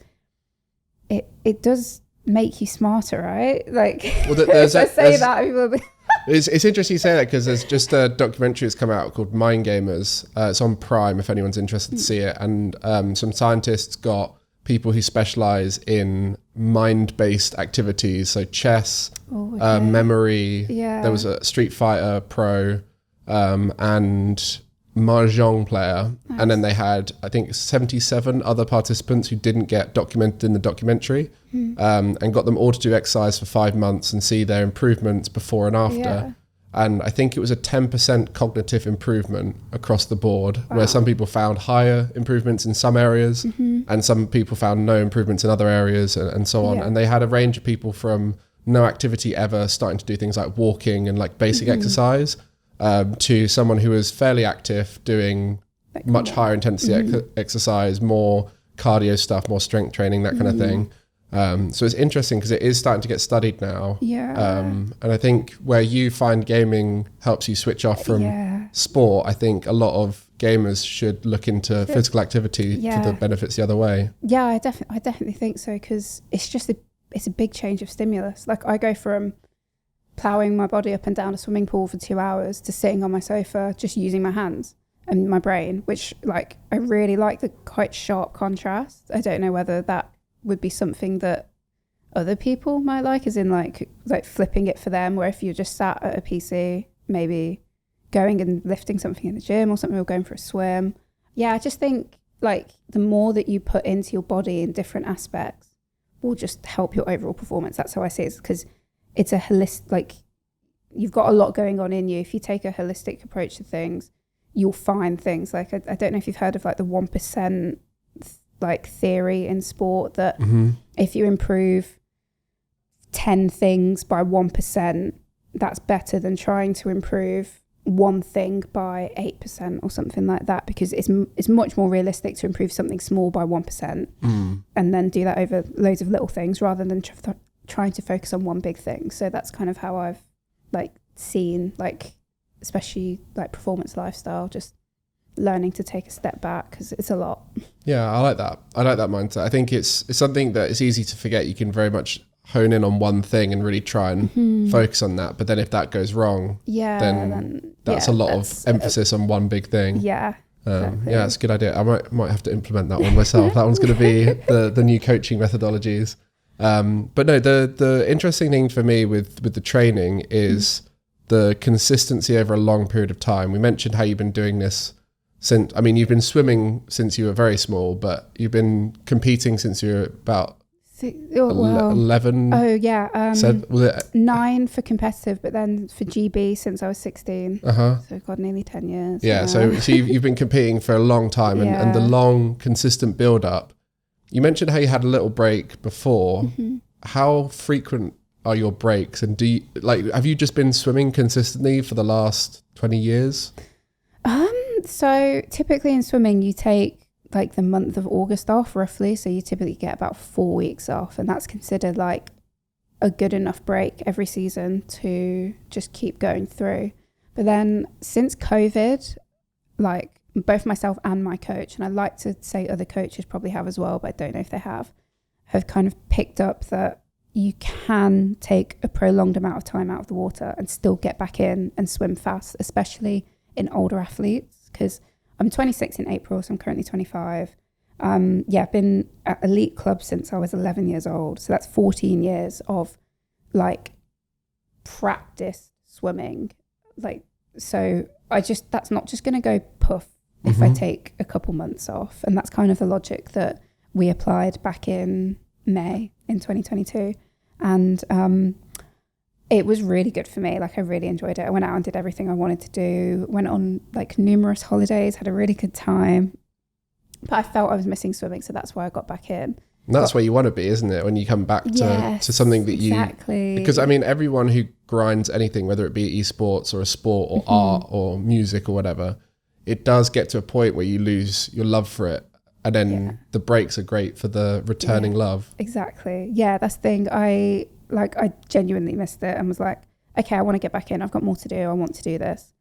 it does make you smarter, right? Like if I say that, people will be It's interesting you say that, because there's just a documentary that's come out called Mind Gamers. It's on Prime if anyone's interested to see it. And some scientists got people who specialize in mind-based activities. So chess, memory. Yeah. There was a Street Fighter pro and Mahjong player. Nice. And then they had, I think, 77 other participants who didn't get documented in the documentary, and got them all to do exercise for 5 months and see their improvements before and after. Yeah. And I think it was a 10% cognitive improvement across the board, where some people found higher improvements in some areas and some people found no improvements in other areas, and so on. Yeah. And they had a range of people from no activity ever starting to do things like walking and like basic exercise, to someone who was fairly active doing much higher intensity exercise, more cardio stuff, more strength training, that kind of thing. So it's interesting because it is starting to get studied now. Yeah. And I think where you find gaming helps you switch off from sport, I think a lot of gamers should look into physical activity for the benefits the other way. Yeah, I definitely think so, because it's a big change of stimulus. Like I go from ploughing my body up and down a swimming pool for 2 hours to sitting on my sofa just using my hands and my brain, which like I really like the quite sharp contrast. I don't know whether that would be something that other people might like, as in like flipping it for them, where if you're just sat at a PC, maybe going and lifting something in the gym or something, or going for a swim. Yeah, I just think like the more that you put into your body in different aspects will just help your overall performance. That's how I see it, because it's a holistic, like you've got a lot going on in you. If you take a holistic approach to things, you'll find things like, I don't know if you've heard of like the 1% like theory in sport, that if you improve 10 things by 1%, that's better than trying to improve one thing by 8% or something like that, because it's much more realistic to improve something small by 1% and then do that over loads of little things, rather than trying to focus on one big thing. So that's kind of how I've like seen, like especially like performance lifestyle, just learning to take a step back, because it's a lot. Yeah, I like that mindset. I think it's something that it's easy to forget. You can very much hone in on one thing and really try and focus on that, but then if that goes wrong, then that's a lot of emphasis on one big thing. Exactly. It's a good idea. I might have to implement that one myself. That one's going to be the new coaching methodologies. But no, the interesting thing for me with the training is the consistency over a long period of time. We mentioned how you've been doing this since, I mean, you've been swimming since you were very small, but you've been competing since you were about Well, 11. Oh yeah. Was it 9 for competitive, but then for GB since I was 16. So God, nearly 10 years. Yeah. So you've been competing for a long time, and the long consistent build up. You mentioned how you had a little break before. How frequent are your breaks, and have you just been swimming consistently for the last 20 years? So typically in swimming you take like the month of August off roughly, so you typically get about 4 weeks off, and that's considered like a good enough break every season to just keep going through. But then since COVID, like both myself and my coach, and I like to say other coaches probably have as well, but I don't know if they have kind of picked up that you can take a prolonged amount of time out of the water and still get back in and swim fast, especially in older athletes, because I'm 26 in April, so I'm currently 25. I've been at elite club since I was 11 years old. So that's 14 years of like practice swimming. Like, so that's not just going to go poof if I take a couple months off. And that's kind of the logic that we applied back in May in 2022. And it was really good for me. Like, I really enjoyed it. I went out and did everything I wanted to do, went on like numerous holidays, had a really good time. But I felt I was missing swimming, so that's why I got back in. And that's where you want to be, isn't it? When you come back to something that exactly. Because I mean, everyone who grinds anything, whether it be esports or a sport or art or music or whatever, it does get to a point where you lose your love for it. And then the breaks are great for the returning love. Exactly. Yeah, that's the thing. I genuinely missed it and was like, okay, I want to get back in. I've got more to do. I want to do this.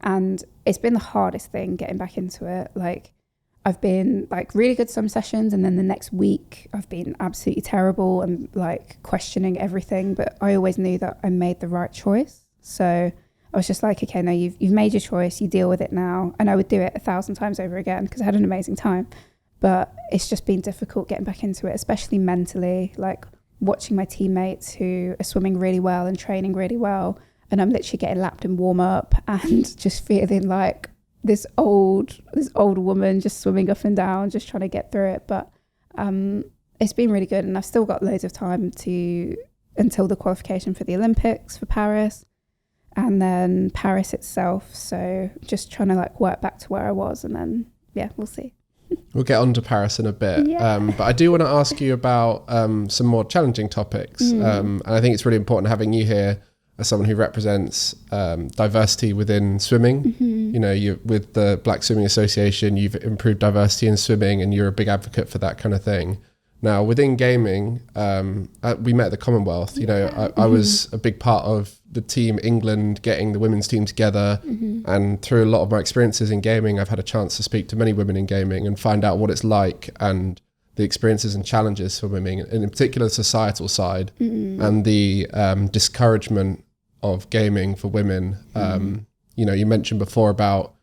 And it's been the hardest thing getting back into it. Like, I've been like really good some sessions, and then the next week I've been absolutely terrible and like questioning everything. But I always knew that I made the right choice. So I was just like, okay, no, you've made your choice. You deal with it now. And I would do it 1,000 times over again because I had an amazing time. But it's just been difficult getting back into it, especially mentally, like watching my teammates who are swimming really well and training really well. And I'm literally getting lapped in warm up and just feeling like this old woman just swimming up and down, just trying to get through it. But it's been really good. And I've still got loads of time until the qualification for the Olympics for Paris and then Paris itself. So just trying to like work back to where I was, and then, we'll see. We'll get on to Paris in a bit. But I do want to ask you about some more challenging topics. And I think it's really important having you here as someone who represents diversity within swimming. You know, with the Black Swimming Association, you've improved diversity in swimming and you're a big advocate for that kind of thing. Now, within gaming, we met at the Commonwealth. You know, I was a big part of the team England getting the women's team together. And through a lot of my experiences in gaming, I've had a chance to speak to many women in gaming and find out what it's like and the experiences and challenges for women, and in particular the societal side and the discouragement of gaming for women. You know, you mentioned before about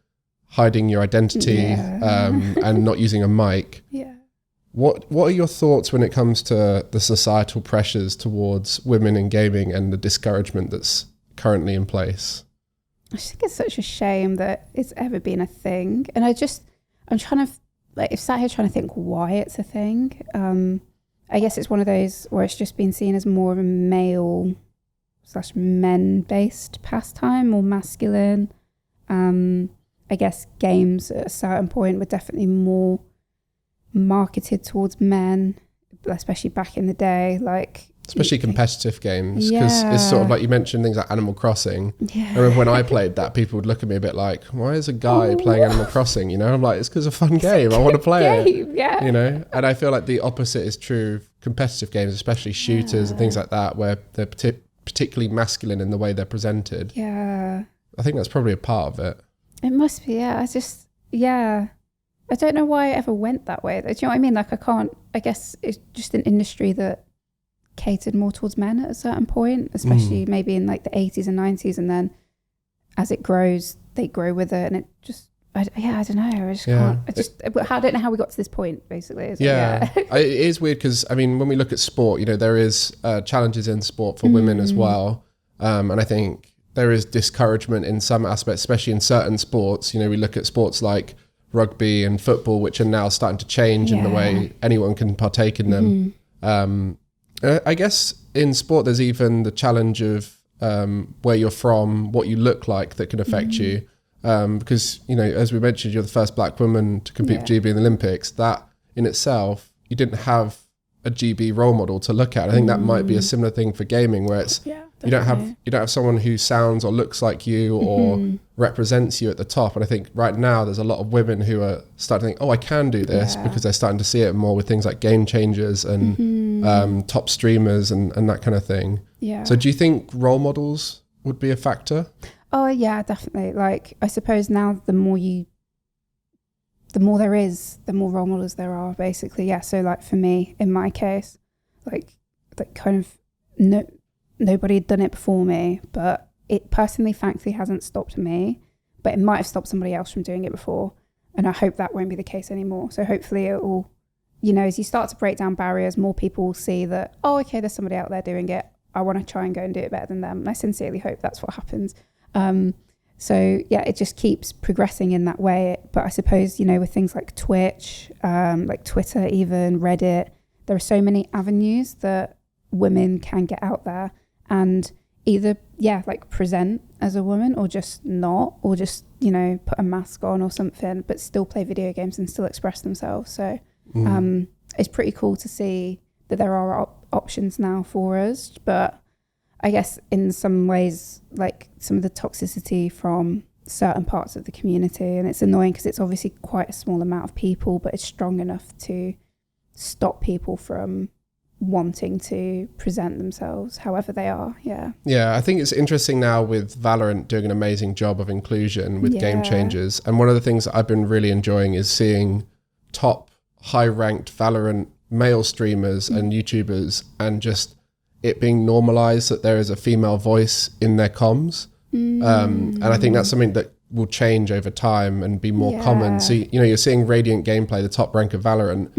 hiding your identity and not using a mic. What are your thoughts when it comes to the societal pressures towards women in gaming and the discouragement that's currently in place? I just think it's such a shame that it's ever been a thing. And I'm trying to, like, sat here trying to think why it's a thing. I guess it's one of those where it's just been seen as more of a male / men-based pastime, more masculine. I guess games at a certain point were definitely more marketed towards men, especially back in the day, like especially competitive games, because it's sort of like you mentioned things like Animal Crossing. I remember when I played that, people would look at me a bit like, why is a guy playing Animal Crossing? You know, I'm like, it's because it's a fun game. I want to play it. You know, and I feel like the opposite is true of competitive games, especially shooters and things like that, where they're particularly masculine in the way they're presented. I think that's probably a part of it. It must be. I don't know why it ever went that way. Do you know what I mean? Like, I guess it's just an industry that catered more towards men at a certain point, especially maybe in like the 80s and 90s. And then as it grows, they grow with it. And it just, I don't know. I just can't, I don't know how we got to this point, basically. It is weird because, I mean, when we look at sport, you know, there is challenges in sport for women as well. And I think there is discouragement in some aspects, especially in certain sports. You know, we look at sports like rugby and football, which are now starting to change in the way anyone can partake in them. I guess in sport, there's even the challenge of where you're from, what you look like that can affect you. Because, you know, as we mentioned, you're the first black woman to compete for GB in the Olympics. That in itself, you didn't have a GB role model to look at. I think that might be a similar thing for gaming, where it's you don't have someone who sounds or looks like you or represents you at the top. And I think right now there's a lot of women who are starting to think, oh, I can do this, because they're starting to see it more with things like Game Changers and top streamers and that kind of thing. Yeah. So do you think role models would be a factor? Oh yeah, definitely. Like, I suppose now the more there is, the more role models there are, basically. Yeah. So like for me, in my case, like kind of nobody had done it before me, but it personally, thankfully, hasn't stopped me, but it might have stopped somebody else from doing it before. And I hope that won't be the case anymore. So hopefully it will, you know, as you start to break down barriers, more people will see that, oh, okay, there's somebody out there doing it. I want to try and go and do it better than them. And I sincerely hope that's what happens. So yeah, it just keeps progressing in that way. But I suppose, you know, with things like Twitch, like Twitter, even Reddit, there are so many avenues that women can get out there and either, like present as a woman or just not, or just, you know, put a mask on or something, but still play video games and still express themselves. So it's pretty cool to see that there are options now for us. But I guess in some ways, like some of the toxicity from certain parts of the community, and it's annoying because it's obviously quite a small amount of people, but it's strong enough to stop people from wanting to present themselves however they are. I think it's interesting now with Valorant doing an amazing job of inclusion with Game Changers, and one of the things that I've been really enjoying is seeing top high ranked Valorant male streamers and YouTubers, and just it being normalized that there is a female voice in their comms. And I think that's something that will change over time and be more common. So, you know, you're seeing Radiant Gameplay, the top rank of Valorant,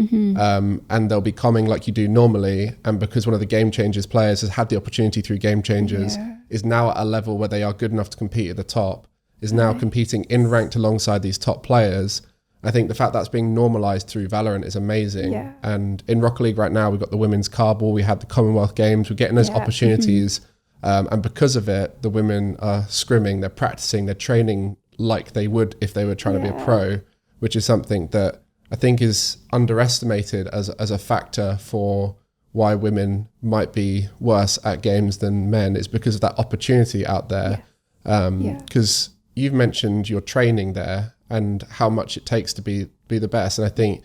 and they'll be coming like you do normally. And because one of the Game Changers players has had the opportunity through Game Changers, is now at a level where they are good enough to compete at the top, is now competing in ranked alongside these top players. I think the fact that's being normalized through Valorant is amazing. And in Rocket League right now, we've got the women's carball, we had the Commonwealth Games, we're getting those opportunities. And because of it, the women are scrimming, they're practicing, they're training like they would if they were trying to be a pro, which is something that I think is underestimated as a factor for why women might be worse at games than men. It's because of that opportunity out there. Because you've mentioned your training there and how much it takes to be the best. And I think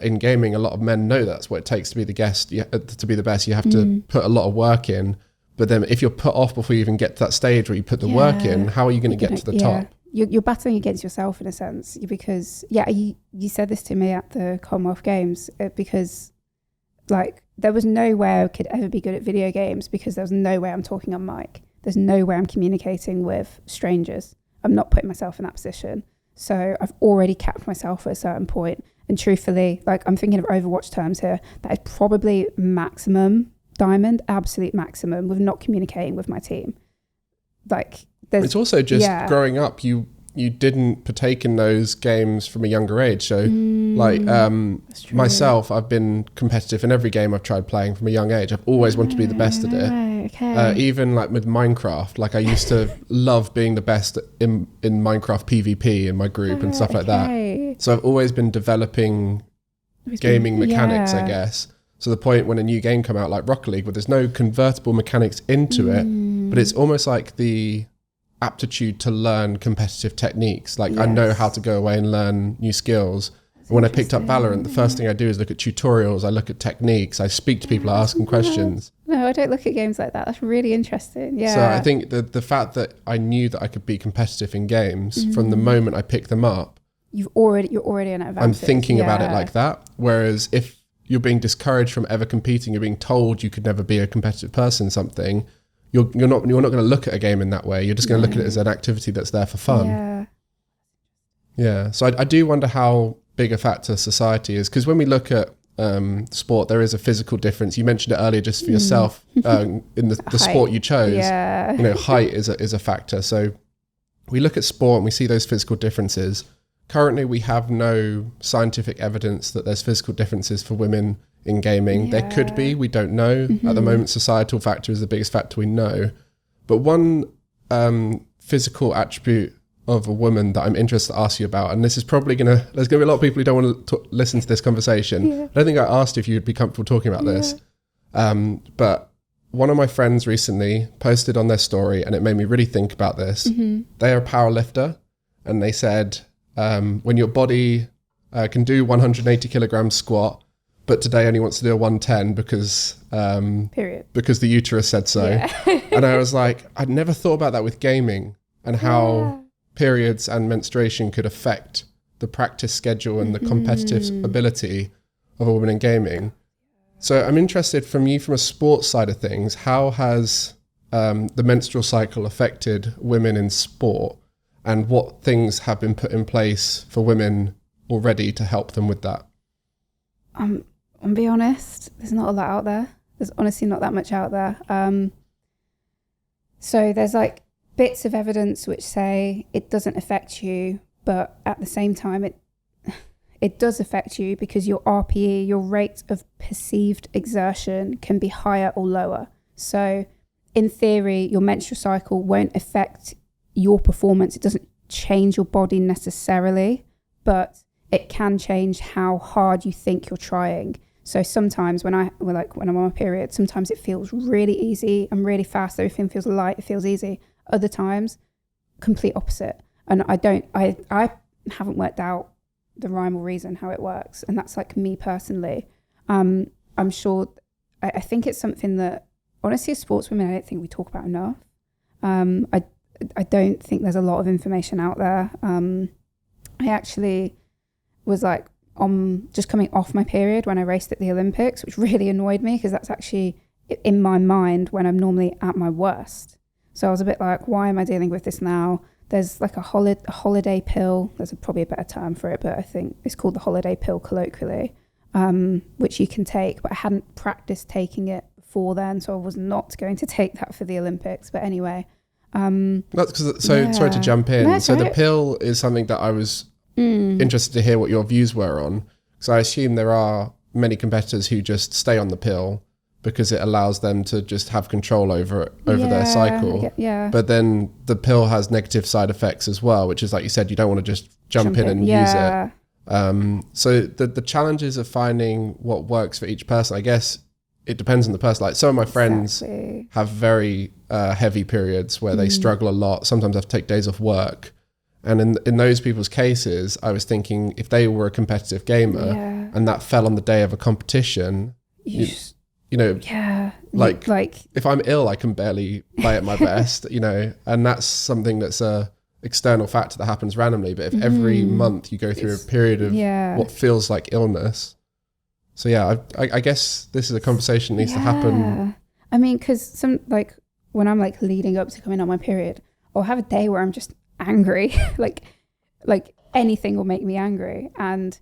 in gaming, a lot of men know that's what it takes to be the best. You have to put a lot of work in. But then if you're put off before you even get to that stage where you put the work in, how are you going to get to the top? You're battling against yourself in a sense, because you said this to me at the Commonwealth Games, because like there was no way I could ever be good at video games, because there was no way I'm talking on mic. There's no way I'm communicating with strangers. I'm not putting myself in that position. So I've already capped myself at a certain point. And truthfully, like I'm thinking of Overwatch terms here, that is probably maximum diamond, absolute maximum, with not communicating with my team. Like it's also just growing up, you didn't partake in those games from a younger age. So myself, I've been competitive in every game I've tried playing from a young age. I've always wanted to be the best at it. Even like with Minecraft, like I used to love being the best in Minecraft PvP in my group and stuff like that. So I've always been developing gaming mechanics, I guess. So the point when a new game come out like Rocket League, where there's no convertible mechanics into it, but it's almost like the aptitude to learn competitive techniques. Like I know how to go away and learn new skills. And when I picked up Valorant, the first thing I do is look at tutorials, I look at techniques, I speak to people, I ask them questions. No, I don't look at games like that. That's really interesting. Yeah. So I think the fact that I knew that I could be competitive in games from the moment I picked them up, you're already in an advantage. I'm thinking about it like that. Whereas if you're being discouraged from ever competing, you're being told you could never be a competitive person, something, you're not going to look at a game in that way. You're just going to look at it as an activity that's there for fun. Yeah. So I do wonder how big a factor society is, because when we look at sport, there is a physical difference. You mentioned it earlier, just for yourself in the sport you chose. You know, height is a factor. So we look at sport and we see those physical differences. Currently, we have no scientific evidence that there's physical differences for women in gaming. There could be, we don't know. At the moment, societal factor is the biggest factor we know. But one physical attribute of a woman that I'm interested to ask you about, and this is probably there's going to be a lot of people who don't want to listen to this conversation. I don't think I asked if you'd be comfortable talking about this. But one of my friends recently posted on their story, and it made me really think about this. They are a power lifter, and they said, when your body can do 180 kilograms squat, but today only wants to do a 110 because the uterus said so. And I was like, I'd never thought about that with gaming and how periods and menstruation could affect the practice schedule and the competitive ability of a woman in gaming. So I'm interested from you, from a sports side of things, how has the menstrual cycle affected women in sport, and what things have been put in place for women already to help them with that? I'll be honest, there's not a lot out there. There's honestly not that much out there. So there's like bits of evidence which say it doesn't affect you, but at the same time it does affect you, because your RPE, your rate of perceived exertion, can be higher or lower. So in theory, your menstrual cycle won't affect your performance. It doesn't change your body necessarily, but it can change how hard you think you're trying. So sometimes when I'm on my period, sometimes it feels really easy. I'm really fast. Everything feels light. It feels easy. Other times, complete opposite. And I haven't worked out the rhyme or reason how it works. And that's like me personally. I'm sure, I think it's something that honestly as sportswomen, I don't think we talk about enough. I don't think there's a lot of information out there. I actually was like just coming off my period when I raced at the Olympics, which really annoyed me, because that's actually in my mind when I'm normally at my worst. So I was a bit like, why am I dealing with this now? There's like a holiday pill. There's probably a better term for it, but I think it's called the holiday pill colloquially, which you can take. But I hadn't practiced taking it before then, so I was not going to take that for the Olympics. But anyway. That's because, sorry to jump in. No, so the pill is something that I was interested to hear what your views were on. Because I assume there are many competitors who just stay on the pill because it allows them to just have control over their cycle. But then the pill has negative side effects as well, which is, like you said, you don't want to just jump in and use it. So the challenges of finding what works for each person, I guess it depends on the person. Like some of my friends have very heavy periods where they struggle a lot. Sometimes have to take days off work. And in those people's cases, I was thinking if they were a competitive gamer and that fell on the day of a competition, like if I'm ill, I can barely play at my best, and that's something that's a external factor that happens randomly. But if every month you go through a period of what feels like illness. So I guess this is a conversation that needs to happen. I mean, because when I'm like leading up to coming on my period, I'll have a day where I'm just angry, like anything will make me angry, and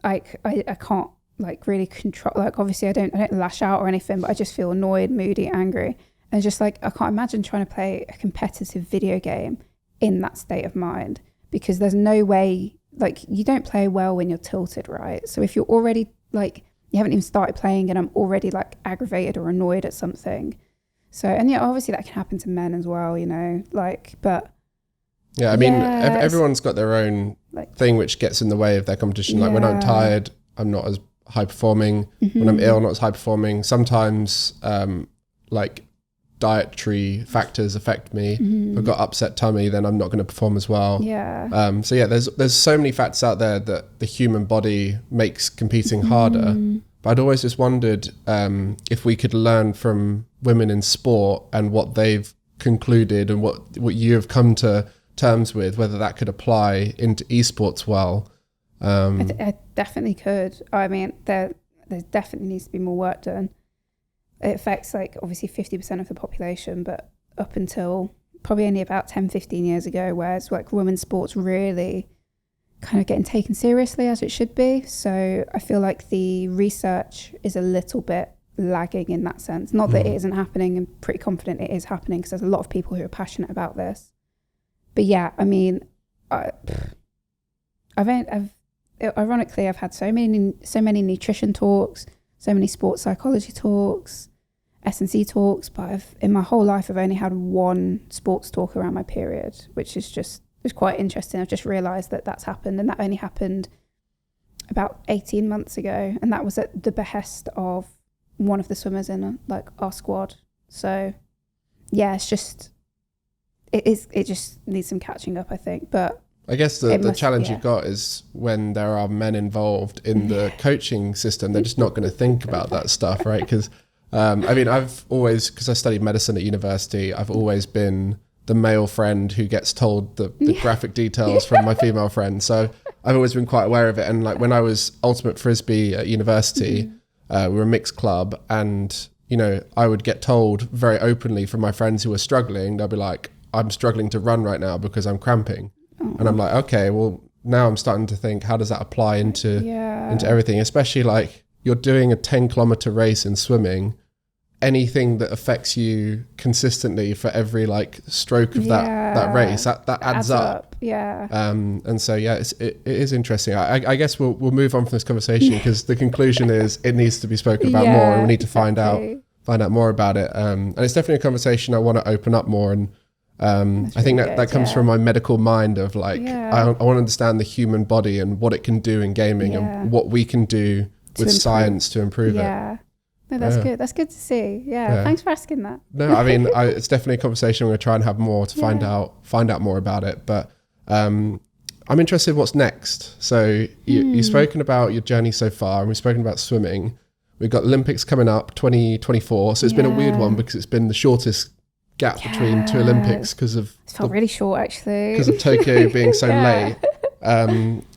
I can't like really control. Like obviously I don't lash out or anything, but I just feel annoyed, moody, angry, and just like I can't imagine trying to play a competitive video game in that state of mind, because there's no way. Like you don't play well when you're tilted, right? So if you're already like you haven't even started playing and I'm already like aggravated or annoyed at something. So and obviously that can happen to men as well, but I mean everyone's got their own thing which gets in the way of their competition. Like when I'm tired, I'm not as high performing. When I'm ill, not as high performing. Sometimes like dietary factors affect me. If I've got upset tummy, then I'm not going to perform as well. There's so many factors out there that the human body makes competing harder. But I'd always just wondered if we could learn from women in sport and what they've concluded and what you have come to terms with, whether that could apply into esports well. I definitely could. I mean, there definitely needs to be more work done. It affects like obviously 50% of the population, but up until probably only about 10, 15 years ago, whereas like women's sports really kind of getting taken seriously as it should be. So I feel like the research is a little bit lagging in that sense. Not that it isn't happening, I'm pretty confident it is happening because there's a lot of people who are passionate about this. But yeah, I mean, it ironically, I've had so many nutrition talks, so many sports psychology talks, S&C talks, but in my whole life, I've only had one sports talk around my period, which is it's quite interesting. I've just realised that that's happened, and that only happened about 18 months ago, and that was at the behest of one of the swimmers in like our squad. So yeah, it just needs some catching up, I think. But I guess the challenge you've got is when there are men involved in the coaching system, they're just not going to think about that stuff, right? Because I mean, I've always, because I studied medicine at university, I've always been the male friend who gets told the graphic details from my female friend. So I've always been quite aware of it. And like when I was ultimate frisbee at university, we were a mixed club, and you know, I would get told very openly from my friends who were struggling. They'll be like, "I'm struggling to run right now because I'm cramping," and I'm like, "Okay, well." Now I'm starting to think, how does that apply into everything? Especially like you're doing a 10-kilometer race in swimming. Anything that affects you consistently for every like stroke of that race, that adds up. Yeah. And so it is interesting. I guess we'll move on from this conversation because the conclusion is it needs to be spoken about more, and we need to find out more about it. And it's definitely a conversation I want to open up more. And I think that comes from my medical mind of like I want to understand the human body and what it can do in gaming and what we can do with science to improve it. No, that's good. That's good to see. Yeah. Thanks for asking that. No, I mean, it's definitely a conversation we're going to try and have more to find out more about it. But I'm interested in what's next. So you've spoken about your journey so far, and we've spoken about swimming. We've got Olympics coming up, 2024. So it's been a weird one because it's been the shortest gap between two Olympics because of... It felt really short, actually. Because of Tokyo being so late.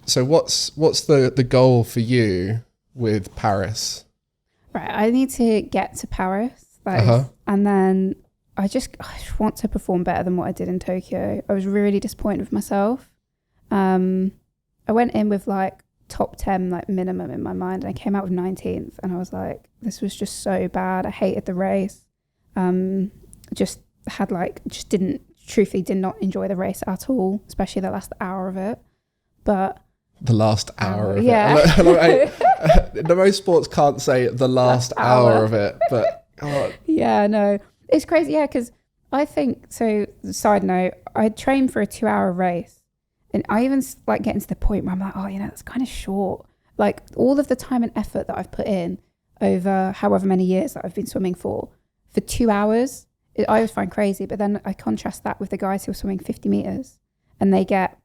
So what's the goal for you with Paris? Right, I need to get to Paris, and then I just want to perform better than what I did in Tokyo. I was really disappointed with myself. I went in with like top 10 like minimum in my mind, and I came out with 19th, and I was like, this was just so bad. I hated the race. Truthfully did not enjoy the race at all, especially the last hour of it. But the last hour of it. The most sports can't say the last hour of it, but no, it's crazy. Yeah, because I think so. Side note, I trained for a 2-hour race, and I even like getting to the point where I'm like, oh, that's kind of short. Like all of the time and effort that I've put in over however many years that I've been swimming for 2 hours, I always find crazy. But then I contrast that with the guys who are swimming 50 meters, and they get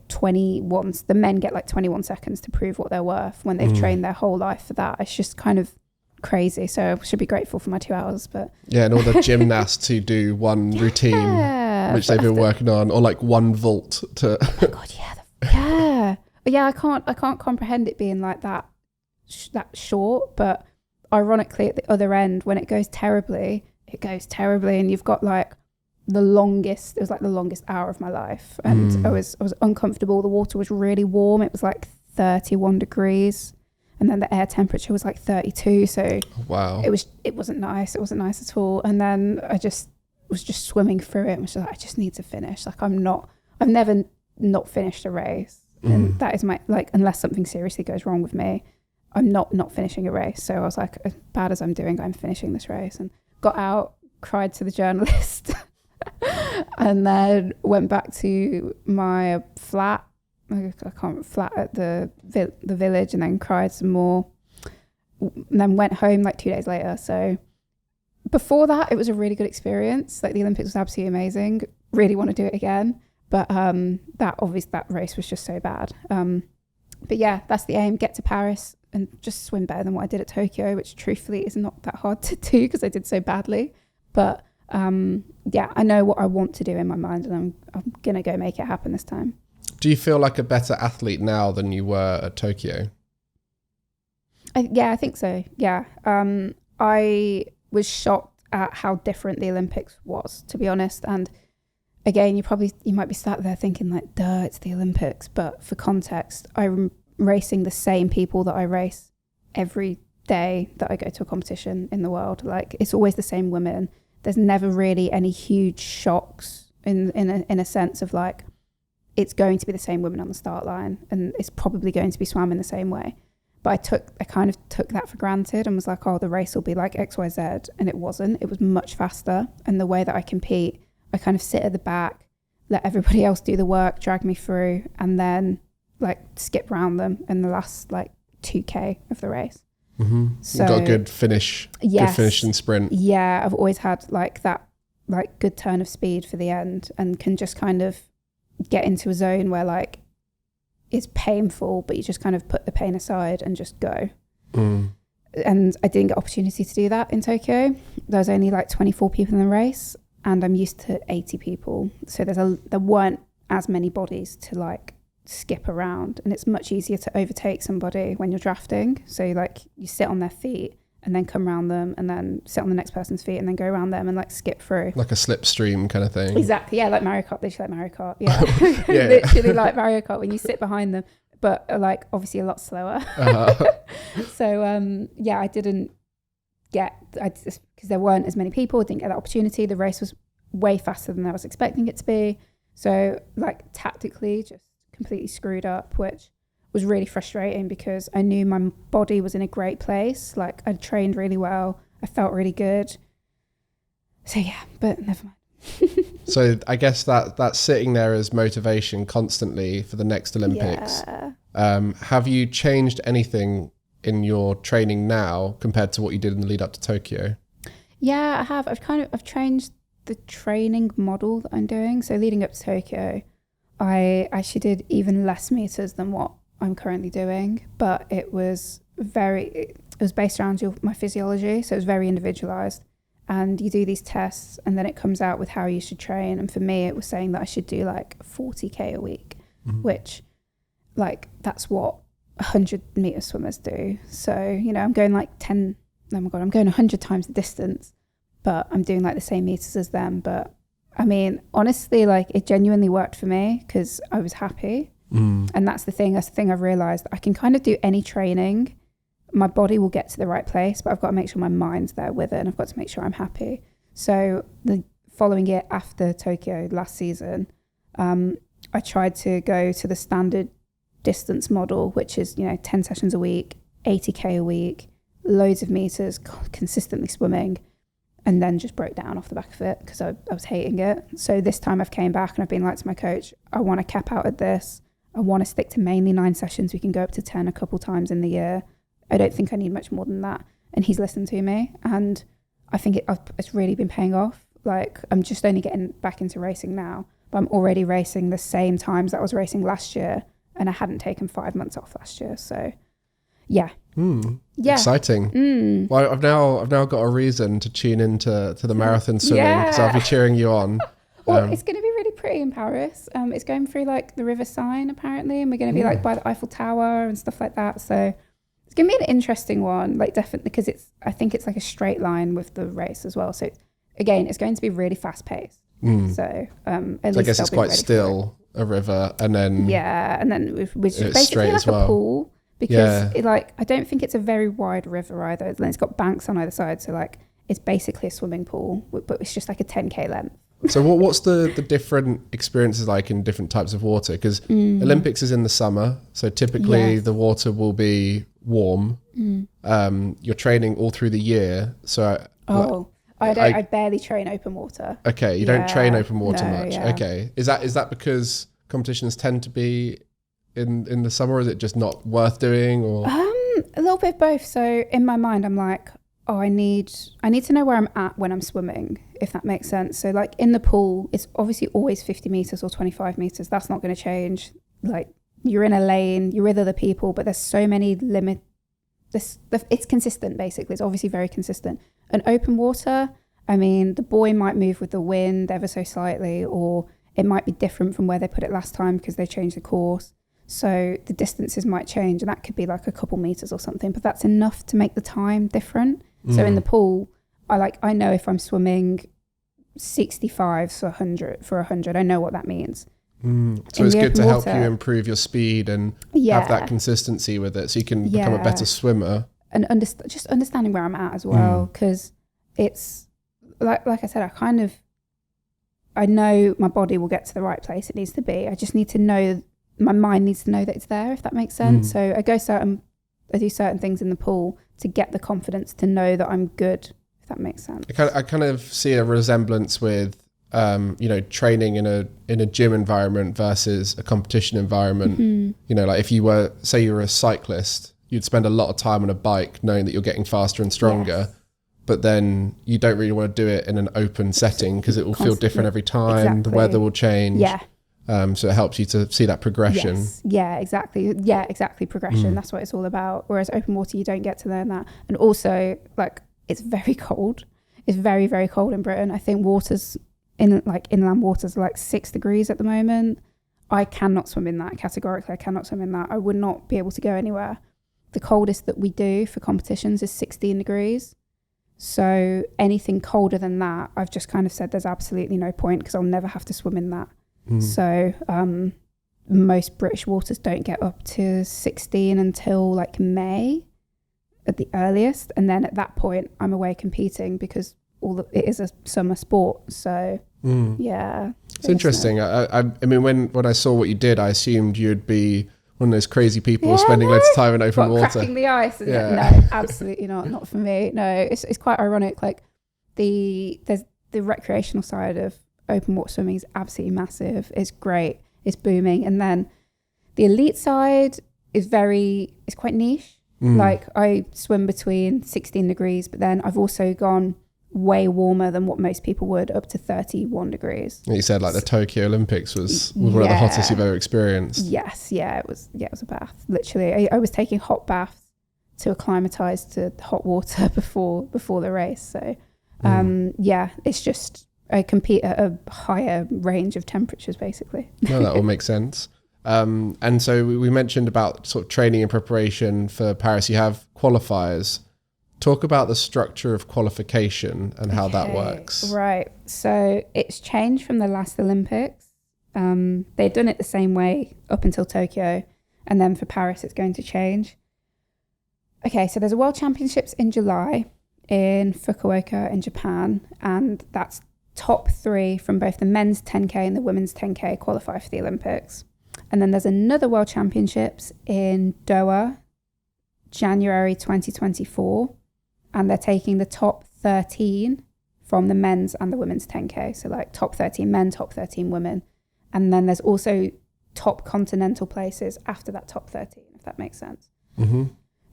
21. The men get like 21 seconds to prove what they're worth when they've trained their whole life for that. It's just kind of crazy. So I should be grateful for my 2 hours. But and all the gymnasts who do one routine which they've been working on, or like one vault to oh my god, I can't comprehend it being like that short. But ironically, at the other end, when it goes terribly, and you've got like it was like the longest hour of my life, and I was uncomfortable. The water was really warm. It was like 31 degrees, and then the air temperature was like 32. So wow, it wasn't nice. It wasn't nice at all. And then I was just swimming through it, and was just like, I just need to finish. Like I've never not finished a race, and that is my like, unless something seriously goes wrong with me, I'm not finishing a race. So I was like, as bad as I'm doing, I'm finishing this race. And got out, cried to the journalist. And then went back to my flat at the village, and then cried some more, and then went home like 2 days later. So before that, it was a really good experience. Like the Olympics was absolutely amazing. Really want to do it again, but that race was just so bad. But yeah, that's the aim: get to Paris and just swim better than what I did at Tokyo, which truthfully is not that hard to do because I did so badly. But I know what I want to do in my mind, and I'm gonna go make it happen this time. Do you feel like a better athlete now than you were at Tokyo? I think so. Yeah. I was shocked at how different the Olympics was, to be honest. And again, you might be sat there thinking like, duh, it's the Olympics. But for context, I'm racing the same people that I race every day that I go to a competition in the world. Like it's always the same women. There's never really any huge shocks in a sense of like it's going to be the same women on the start line and it's probably going to be swam in the same way. But I kind of took that for granted and was like, oh, the race will be like XYZ. And it wasn't. It was much faster. And the way that I compete, I kind of sit at the back, let everybody else do the work, drag me through, and then like skip around them in the last like 2K of the race. So you got a good finish. Yes, good finish and sprint. Yeah, I've always had like that like good turn of speed for the end and can just kind of get into a zone where like it's painful, but you just kind of put the pain aside and just go. And I didn't get opportunity to do that in Tokyo. There was only like 24 people in the race and I'm used to 80 people. So there weren't as many bodies to like skip around, and it's much easier to overtake somebody when you're drafting. So like you sit on their feet and then come around them and then sit on the next person's feet and then go around them and like skip through. Like a slipstream kind of thing. Exactly, yeah, like Mario Kart, literally like Mario Kart, yeah. Literally like Mario Kart when you sit behind them, but like obviously a lot slower. So yeah, I didn't get, because there weren't as many people, I didn't get that opportunity. The race was way faster than I was expecting it to be. So like tactically just completely screwed up, which was really frustrating because I knew my body was in a great place. Like I'd trained really well. I felt really good. So yeah, but never mind. So I guess that's sitting there as motivation constantly for the next Olympics. Yeah. Have you changed anything in your training now compared to what you did in the lead up to Tokyo? Yeah, I have. I've changed the training model that I'm doing. So leading up to Tokyo, I actually did even less meters than what I'm currently doing, but it was based around my physiology, so it was very individualized. And you do these tests and then it comes out with how you should train. And for me, it was saying that I should do like 40K a week, which like that's what 100 meter swimmers do. So, you know, I'm going like I'm going 100 times the distance, but I'm doing like the same meters as them. But I mean, honestly, like it genuinely worked for me because I was happy. And that's the thing I've realized. I can kind of do any training. My body will get to the right place, but I've got to make sure my mind's there with it and I've got to make sure I'm happy. So the following year after Tokyo last season, I tried to go to the standard distance model, which is, you know, 10 sessions a week, 80K a week, loads of meters, consistently swimming, and then just broke down off the back of it because I was hating it. So this time I've came back and I've been like to my coach, I want to cap out at this. I want to stick to mainly 9 sessions. We can go up to 10 a couple times in the year. I don't think I need much more than that. And he's listened to me. And I think it's really been paying off. Like I'm just only getting back into racing now, but I'm already racing the same times that I was racing last year. And I hadn't taken 5 months off last year. So yeah. Yeah. Exciting. Well, I've now got a reason to tune into the marathon swimming because I'll be cheering you on. Well, it's going to be really pretty in Paris. It's going through like the River Seine apparently, and we're going to be like by the Eiffel Tower and stuff like that. So it's going to be an interesting one, like definitely because I think it's like a straight line with the race as well. So again, it's going to be really fast paced. So at least I guess it's quite still a river, and then which is basically like a pool because I don't think it's a very wide river either. And it's got banks on either side, so like it's basically a swimming pool, but it's just like a 10K length. So what's the different experiences like in different types of water? Because Olympics is in the summer, so typically the water will be warm. You're training all through the year, so I barely train open water. Okay, you don't train open water much. Yeah. Okay, is that because competitions tend to be in the summer, or is it just not worth doing? Or a little bit of both. So in my mind, I'm like, I need to know where I'm at when I'm swimming, if that makes sense. So like in the pool, it's obviously always 50 meters or 25 meters. That's not going to change. Like you're in a lane, you're with other people, but there's so many limits. It's consistent, basically. It's obviously very consistent. And open water, I mean, the buoy might move with the wind ever so slightly, or it might be different from where they put it last time because they changed the course. So the distances might change, and that could be like a couple meters or something, but that's enough to make the time different. So in the pool, I know if I'm swimming 65 for 100, I know what that means. So it's good to help you improve your speed and have that consistency with it, so you can become a better swimmer. And just understanding where I'm at as well, because it's like I said, I know my body will get to the right place it needs to be. I just need to know, my mind needs to know that it's there, if that makes sense. So I do certain things in the pool to get the confidence to know that I'm good, if that makes sense. I kind of see a resemblance with, training in a gym environment versus a competition environment. Like if you were a cyclist, you'd spend a lot of time on a bike knowing that you're getting faster and stronger. Yes. But then you don't really want to do it in an open setting because it will feel different every time. Exactly. The weather will change. Yeah. So it helps you to see that progression. Yes. Yeah, exactly. Yeah, exactly. Progression. That's what it's all about. Whereas open water, you don't get to learn that. And also, like, it's very cold. It's very, very cold in Britain. I think inland waters are like 6 degrees at the moment. I cannot swim in that. Categorically, I cannot swim in that. I would not be able to go anywhere. The coldest that we do for competitions is 16 degrees. So anything colder than that, I've just kind of said there's absolutely no point because I'll never have to swim in that. So most British waters don't get up to 16 until like May at the earliest. And then at that point, I'm away competing because it is a summer sport. So yeah. It's interesting. Nice. I mean, when I saw what you did, I assumed you'd be one of those crazy people spending loads of time in open water. Cracking the ice. No, absolutely not for me. No, it's quite ironic. Like there's the recreational side of open water swimming is absolutely massive. It's great. It's booming. And then the elite side is quite niche. Like I swim between 16 degrees, but then I've also gone way warmer than what most people would, up to 31 degrees. You said like the Tokyo Olympics was one of the hottest you've ever experienced. Yes, it was a bath. Literally, I was taking hot baths to acclimatise to hot water before the race. So, it's just I compete at a higher range of temperatures, basically. No, that all makes sense. And so we mentioned about sort of training and preparation for Paris. You have qualifiers. Talk about the structure of qualification and how that works. Right. So it's changed from the last Olympics. They'd done it the same way up until Tokyo. And then for Paris, it's going to change. Okay, so there's a World Championships in July in Fukuoka in Japan. And that's top 3 from both the men's 10K and the women's 10K qualify for the Olympics. And then there's another World Championships in Doha, January 2024. And they're taking the top 13 from the men's and the women's 10K. So like top 13 men, top 13 women. And then there's also top continental places after that top 13, if that makes sense.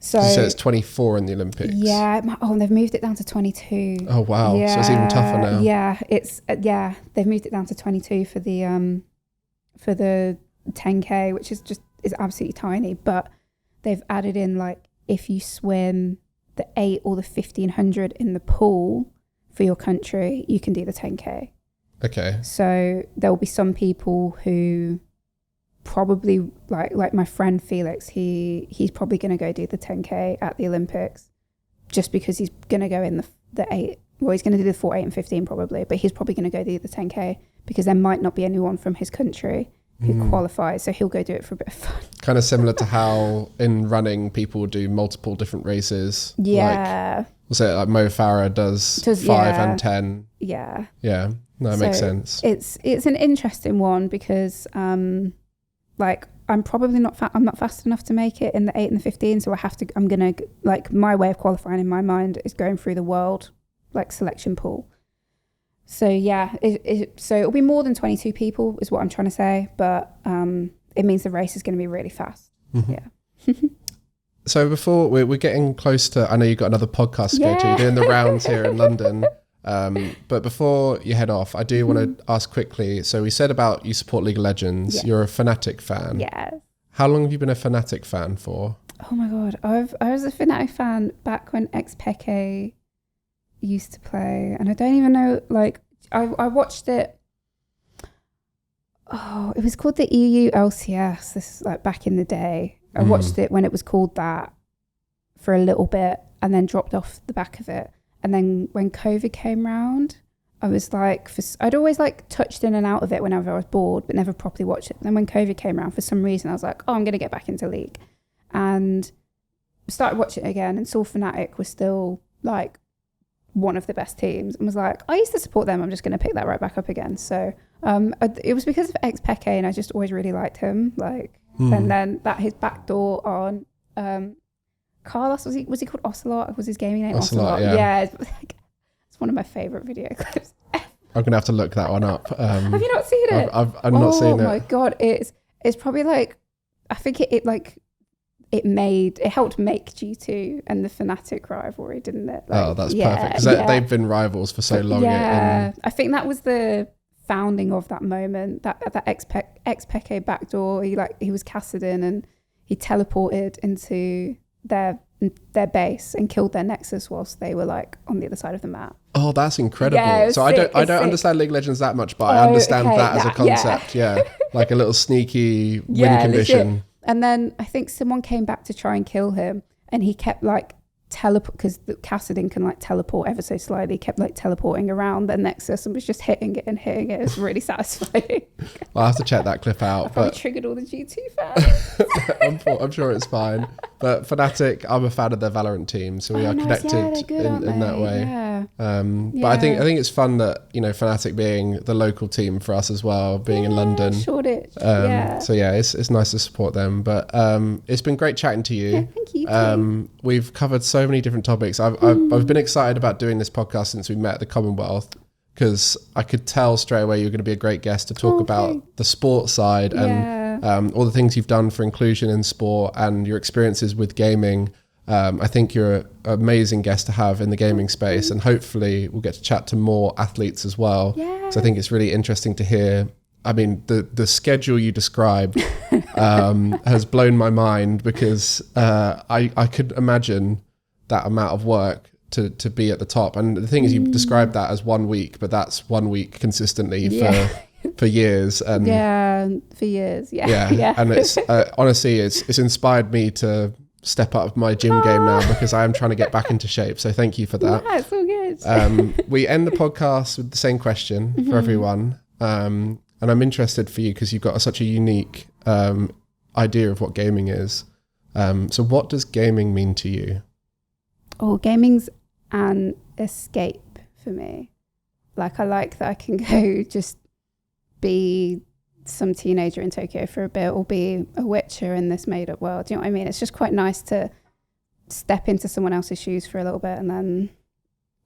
So it's 24 in the Olympics. Yeah. They've moved it down to 22. Oh, wow. Yeah, so it's even tougher now. Yeah, they've moved it down to 22 for the 10K, which is absolutely tiny. But they've added in, like, if you swim the 8 or the 1500 in the pool for your country, you can do the 10K. Okay. So there will be some people who probably, like my friend Felix, he's probably going to go do the 10K at the Olympics just because he's going to go in the 8. Well, he's going to do the 4, 8 and 15 probably, but he's probably going to go do the 10K because there might not be anyone from his country who qualifies, so he'll go do it for a bit of fun. Kind of similar to how in running people do multiple different races. Yeah. Like Mo Farah does 5 and 10. Yeah. Yeah. No, it makes sense. It's an interesting one because I'm probably not fast enough to make it in the 8 and the 15, so I'm gonna, like, my way of qualifying in my mind is going through the world like selection pool. So yeah, so it'll be more than 22 people is what I'm trying to say, but it means the race is going to be really fast. Yeah. So before we're getting close to, I know you've got another podcast to go to, you're doing the rounds here in London. But before you head off, I do want to ask quickly. So we said about you support League of Legends. Yeah. You're a FNATIC fan. Yes. How long have you been a FNATIC fan for? Oh my God. I was a FNATIC fan back when Xpeke used to play, and I don't even know, like, I watched it. Oh, it was called the EU LCS. This is like back in the day. I watched it when it was called that for a little bit and then dropped off the back of it. And then when COVID came round, I was like, I'd always like touched in and out of it whenever I was bored, but never properly watched it. And then when COVID came around, for some reason, I was like, I'm going to get back into League. And started watching it again and saw FNATIC was still like one of the best teams, and was like, I used to support them, I'm just going to pick that right back up again. So it was because of ex-Peke, and I just always really liked him. Like, and then that his backdoor on Carlos, was he called Ocelot? Was his gaming name Ocelot? Yeah. It's one of my favourite video clips. I'm gonna have to look that one up. Have you not seen it? I've not seen it. Oh my god, it's probably like, I think it helped make G2 and the FNATIC rivalry, didn't it? Like, that's perfect, because they've been rivals for so long. Yeah, I think that was the founding of that moment. That ex-Peke backdoor. He was Cassidin, and he teleported into their base and killed their nexus whilst they were like on the other side of the map. Oh, that's incredible. Yeah, so I don't understand League of Legends that much, but I understand that as a concept. Yeah. Like a little sneaky win condition. Legit. And then I think someone came back to try and kill him, and he kept like teleport, because the Cassidin can like teleport ever so slightly. He kept like teleporting around the nexus and was just hitting it. It was really satisfying. I'll have to check that clip out. I probably triggered all the G2 fans. I'm sure it's fine. But FNATIC, I'm a fan of their Valorant team, so we are connected in that way. Yeah. But I think it's fun that, you know, FNATIC being the local team for us as well, being in London. Shoreditch. So yeah, it's nice to support them. But it's been great chatting to you. Yeah, thank you too. We've covered so many different topics. I've been excited about doing this podcast since we met at the Commonwealth, because I could tell straight away you're going to be a great guest to talk about the sports side and all the things you've done for inclusion in sport and your experiences with gaming. I think you're an amazing guest to have in the gaming space, and hopefully we'll get to chat to more athletes as well. Yeah. So I think it's really interesting to hear. I mean, the schedule you described has blown my mind, because I could imagine that amount of work to be at the top. And the thing is, you described that as 1 week, but that's 1 week consistently for years. And for years. And it's honestly, it's inspired me to step up my gym game now, because I am trying to get back into shape. So thank you for that. Yeah, it's all good. We end the podcast with the same question for everyone. And I'm interested for you, because you've got such a unique idea of what gaming is. So what does gaming mean to you? Oh, gaming's an escape for me. Like, I like that I can go just be some teenager in Tokyo for a bit, or be a witcher in this made up world. Do you know what I mean? It's just quite nice to step into someone else's shoes for a little bit, and then,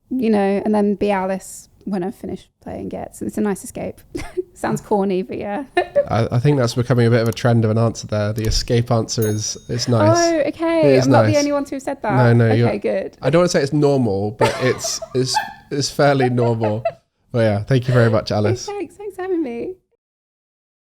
you know, and then be Alice when I've finished playing it. So it's a nice escape. Sounds corny, but yeah. I think that's becoming a bit of a trend of an answer there. The escape answer is nice. Oh, okay. I'm not the only one to have said that. No. Okay, good. I don't want to say it's normal, but it's fairly normal. But yeah, thank you very much, Alice. Thanks for having me.